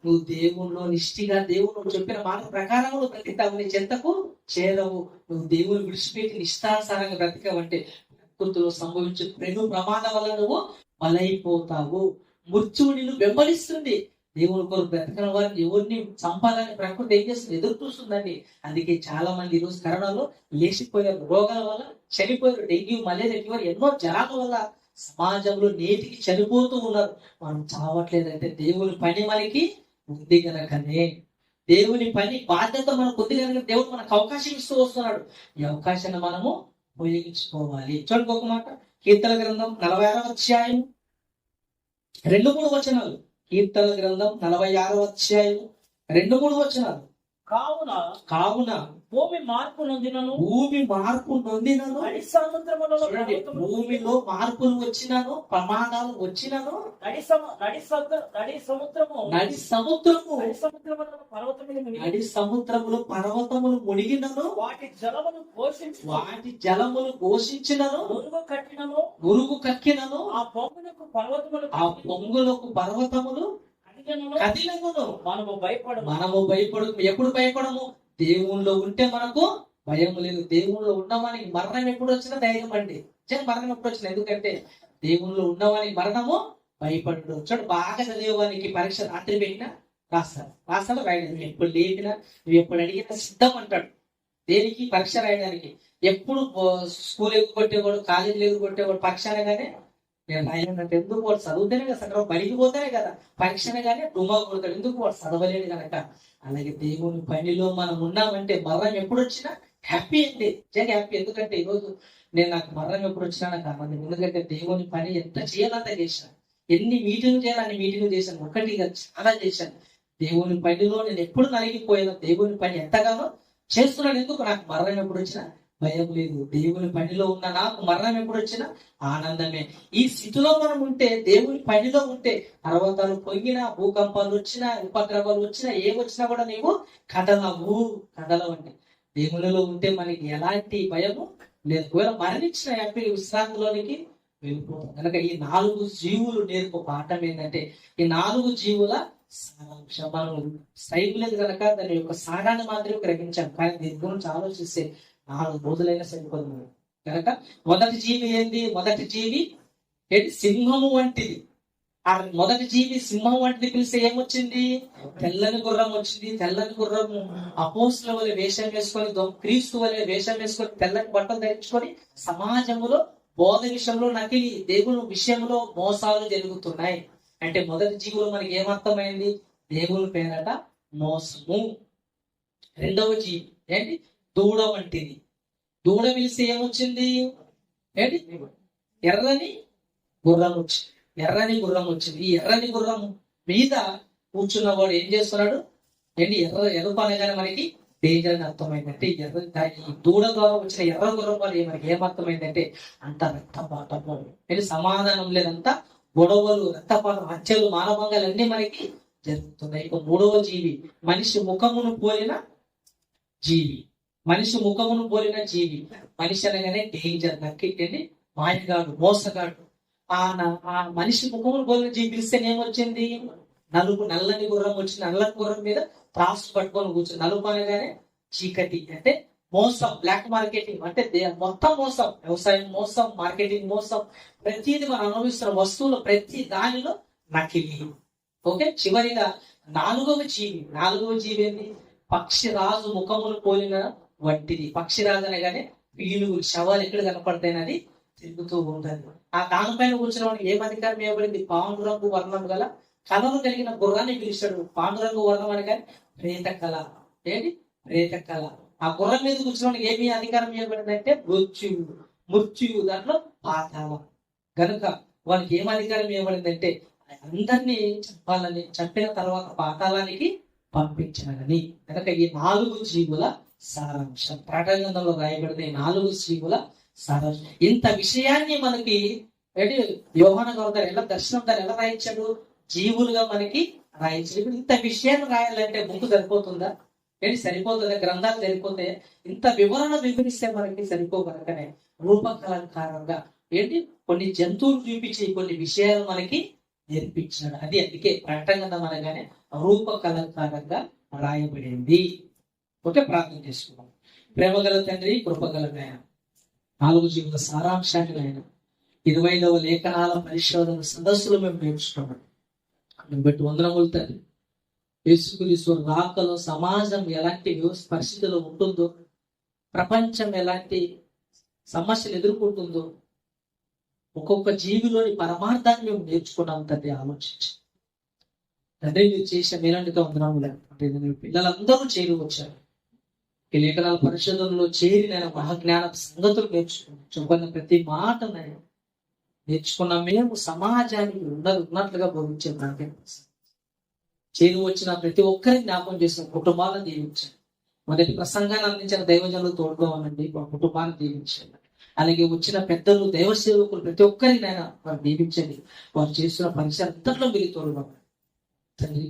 నువ్వు దేవుల్లో నిష్ఠిగా దేవుడు చెప్పిన మాట ప్రకారం బ్రతికావు. నీ చెంతకు చేరవు. నువ్వు దేవుని విడిచిపెట్టి నిష్ఠానుసారంగా బ్రతికావంటే ప్రకృతిలో సంభవించే ప్రేమ ప్రమాదం వల్ల నువ్వు బలైపోతావు. మృత్యువు నిన్ను వెంబడిస్తుంది. దేవుని కొరకు బ్రతకని వారిని ఎవరిని చంపాలని ప్రకృతి ఏం చేస్తుంది? ఎదురు చూస్తుందండి. అందుకే చాలా మంది ఈరోజు కరోనాలో లేచిపోయారు, రోగాల వల్ల చనిపోయారు. డెంగ్యూ, మలేరియా ఫీవర్, ఎన్నో జ్వరాల వల్ల సమాజంలో నేటికి చనిపోతూ ఉన్నారు. మనం చావట్లేదంటే దేవుని పని మనకి ఉంది కనుకనే. దేవుని పని బాధ్యత మనకు ఉంది కనుక దేవుడు మనకు అవకాశం ఇస్తూ వస్తున్నాడు. ఈ అవకాశాన్ని మనము ఉపయోగించుకోవాలి. చూడండి ఒక మాట, కీర్తన గ్రంథం 46వ అధ్యాయం 2-3 వచనాలు. కీర్తన గ్రంథం 46వ అధ్యాయం 2-3 వచనాలు. కావున భూమి మార్పు నొందినను చూడండి, భూమిలో మార్పులు వచ్చినను, ప్రమాదాలు వచ్చినను, నడి సముద్రములు పర్వతములు మునిగినను, వాటి జలములు ఘోషించినను, మురుగు కక్కినను, ఆ పొంగులకు పర్వతములు కదిలమును. మనము భయపడము. ఎప్పుడు భయపడము? దేవుణ్ణిలో ఉంటే మనకు భయం లేదు. దేవుణ్ణిలో ఉన్నవానికి మరణం ఎప్పుడు వచ్చినా ధైర్యం అండి. మరణం ఎప్పుడు వచ్చినా, ఎందుకంటే దేవుణ్ణిలో ఉన్నవానికి మరణము భయపడు. చూడు, బాగా చదివేవానికి పరీక్ష రాత్రి పెట్టినా రాస్తాడు రాయలేదు. నువ్వు ఎప్పుడు లేపినా, నువ్వు ఎప్పుడు అడిగినా సిద్ధం అంటాడు. దేనికి? పరీక్ష రాయడానికి. ఎప్పుడు స్కూల్ ఎగుకొట్టేవాడు, కాలేజీలో ఎగుకొట్టేవాడు పరీక్ష అనగానే నేను రాయనంటే ఎందుకు? వాడు చదువుతేనే కదా, సగం బడికి పోతేనే కదా పరీక్ష అనగానే డుమ్మా కొడతాడు. ఎందుకు? వాడు చదవలేడు కనుక. అలాగే దేవుని పనిలో మనం ఉన్నామంటే మరణం ఎప్పుడు వచ్చినా హ్యాపీ అండి, హ్యాపీ. ఎందుకంటే ఈరోజు నాకు మరణం ఎప్పుడు వచ్చినా నాకు ఆనందం. ఎందుకంటే దేవుని పని ఎంత చేయాలంత చేశాను. ఎన్ని మీటింగ్లు చేయాలని మీటింగ్లు చేశాను, ఒకటిగా చాలా చేశాను. దేవుని పనిలో నేను ఎప్పుడు నలిగిపోయాను, దేవుని పని ఎంతగానో చేస్తున్నాను. ఎందుకు? నాకు మరణం ఎప్పుడు వచ్చినా భయం లేదు. దేవుని పనిలో ఉన్న నాకు మరణం ఎప్పుడు వచ్చినా ఆనందమే. ఈ స్థితిలో మనం ఉంటే, దేవుని పనిలో ఉంటే, పర్వతాలు పొంగినా, భూకంపాలు వచ్చినా, ఉపద్రవాలు వచ్చినా, ఏమొచ్చినా కూడా నీవు కదలవండి. దేవునిలో ఉంటే మనకి ఎలాంటి భయము లేదు. ఒకవేళ మరణించిన హ్యాపీ విశ్రాంతిలోనికి వెళ్ళిపోతాం. కనుక ఈ 4 జీవులు నేర్పు పాఠం ఏంటంటే, ఈ 4 జీవుల సారాంశం. మనం టైం లేదు కనుక దాని యొక్క సారాన్ని మాత్రమే గ్రహించాం. కానీ దీని గురించి ఆలోచిస్తే 4 రోజులైనా సరిపోదు. కనుక మొదటి జీవి ఏంది? మొదటి జీవి ఏంటి? సింహము వంటిది. ఆ మొదటి జీవి సింహం వంటిది పిలిస్తే ఏమొచ్చింది? తెల్లని గుర్రం వచ్చింది. తెల్లని గుర్రము అపోస్తుల వలె వేషం వేసుకొని, క్రీస్తు వలె వేషం వేసుకొని, తెల్లని బట్టలు ధరించుకొని సమాజంలో బోధ విషయంలో నకిలీ, దేవుని విషయంలో మోసాలు జరుగుతున్నాయి. అంటే మొదటి జీవులో మనకి ఏమర్థమైంది? దేవుని పేరట మోసము. రెండవ జీవి ఏంటి? దూడ వంటిది. దూడ పిలిస్తే ఏమొచ్చింది? ఏంటి? ఎర్రని గుర్రం వచ్చింది. ఎర్రని గుర్రం వచ్చింది. ఈ ఎర్రని గుర్రం మీద కూర్చున్నవాడు ఏం చేస్తున్నాడు? ఏంటి? ఎరుపు అనగానే మనకి డేంజర్ అని అర్థమైందంటే, ఈ దూడ ద్వారా వచ్చిన ఎర్ర గుర్రం వల్ల మనకి ఏమర్థమైందంటే అంత రక్తపాతము, సమాధానం లేదంతా గొడవలు, రక్తపాతం, హత్యలు, మానభంగాలు అన్ని మనకి జరుగుతున్నాయి. ఇక 3వ జీవి మనిషి ముఖమును పోలిన జీవి. మనిషి ముఖమును పోలిన జీవి. మనిషి అనగానే డేంజర్, నక్కింటి, మాయగాడు, మోసగాడు. ఆ మనిషి ముఖమును పోలిన జీవి పిలిస్తే ఏమొచ్చింది? నల్లని గుర్రం వచ్చింది. నల్లని గుర్రం మీద త్రాసు పట్టుకొని కూర్చుంది. నలుపు అనగానే చీకటి, అంటే మోసం, బ్లాక్ మార్కెటింగ్. అంటే మొత్తం మోసం, వ్యవసాయం మోసం, మార్కెటింగ్ మోసం, ప్రతిదీ మనం అనుభవిస్తున్న వస్తువులు ప్రతి దానిలో నకిలీ. ఓకే, చివరిగా 4వ జీవి ఏంటి? పక్షిరాజు ముఖమును పోలిన వంటిది. పక్షిరాజు అనగానే పీలుగు, శవాలు ఎక్కడ కనపడతాయని అది తిరుగుతూ ఉంటుంది. ఆ దానిపైన కూర్చున్న వాడికి ఏం అధికారం ఇవ్వబడింది? పాండురంగు వర్ణం గల కళలు కలిగిన గుర్రాన్ని పిలిచాడు. పాండురంగు వర్ణం అనగానే ప్రేత కళ. ఏంటి? ప్రేత కళ. ఆ గుర్రం మీద కూర్చున్నవాడికి ఏమి అధికారం ఇవ్వబడిందంటే మృత్యు, దాంట్లో పాతాళం. కనుక వానికి ఏం అధికారం ఇవ్వబడిందంటే అందరినీ చంపాలని, చంపిన తర్వాత పాతాళానికి పంపించాలని. కనుక ఈ 4 జీవుల సారాంశం ప్రకటన గ్రంథంలో రాయబడిన ఈ 4 జీవుల సారాంశం. ఇంత విషయాన్ని మనకి యోహాను గారు ఎలా దర్శనం దాన్ని ఎలా రాయించాడు? జీవులుగా మనకి రాయించాడు. ఇప్పుడు ఇంత విషయాన్ని రాయాలంటే బుక్ సరిపోతుందా? సరిపోతుందా? గ్రంథాలు సరిపోతే ఇంత వివరిస్తే మనకి సరిపోగలకనే రూపకలంకారంగా కొన్ని జంతువులు చూపించి కొన్ని విషయాలు మనకి నేర్పించాడు. అందుకే ప్రకటన గ్రంథం అనగానే రూపకలంకారంగా రాయబడింది. ఓకే, ప్రార్థన చేసుకున్నాం. ప్రేమగల తండ్రి, కృపగల నాయన, 4 జీవుల సారాంశాన్ని ఆయన 25వ లేఖనాల పరిశోధన సదస్సులు మేము నేర్చుకున్నాం. బట్టి వందనములు తండ్రి. యేసుక్రీస్తు రాకలో సమాజం ఎలాంటి పరిస్థితుల్లో ఉంటుందో, ప్రపంచం ఎలాంటి సమస్యలు ఎదుర్కొంటుందో, ఒక్కొక్క జీవిలోని పరమార్థాన్ని మేము నేర్చుకున్నాం తండ్రి. ఆలోచించి తండ్రి మీరు చేసే మేలంటిగా వందనము లేకపోతే పిల్లలందరూ చేరి వచ్చారు. ఈ లేఖనాల పరిశోధనలో చేరి నేను మహాజ్ఞాన సంగతులు నేర్చుకున్నాను. చెప్పిన ప్రతి మాట నేను నేర్చుకున్న మేము సమాజానికి ఉన్నట్లుగా బోధించే నాకే చేరు వచ్చిన ప్రతి ఒక్కరిని జ్ఞాపకం చేసిన కుటుంబాలను దీవించండి. మొదటి ప్రసంగాన్ని అందించిన దైవజనులు తోడుకోవాలండి, మా కుటుంబాన్ని దీవించండి. అలాగే వచ్చిన పెద్దలు, దైవ సేవకులు ప్రతి ఒక్కరిని నేను వారు దీవించండి. వారు చేస్తున్న పరిచయం అంతట్లో మీరు తోడుకోవాలి తండ్రి.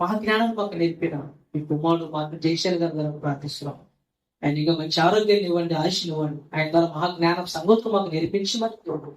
మా జ్ఞానం మాకు నేర్పిన మీ కుమారుడు మాకు జయశల్ గారి ద్వారా ప్రార్థిస్తున్నాం. ఆయన ఇంకా మంచి ఆరోగ్యాన్ని ఇవ్వండి, ఆశను ఇవ్వండి. ఆయన ద్వారా మహాజ్ఞానం సంగతులు మాకు నేర్పించి మరి తోడు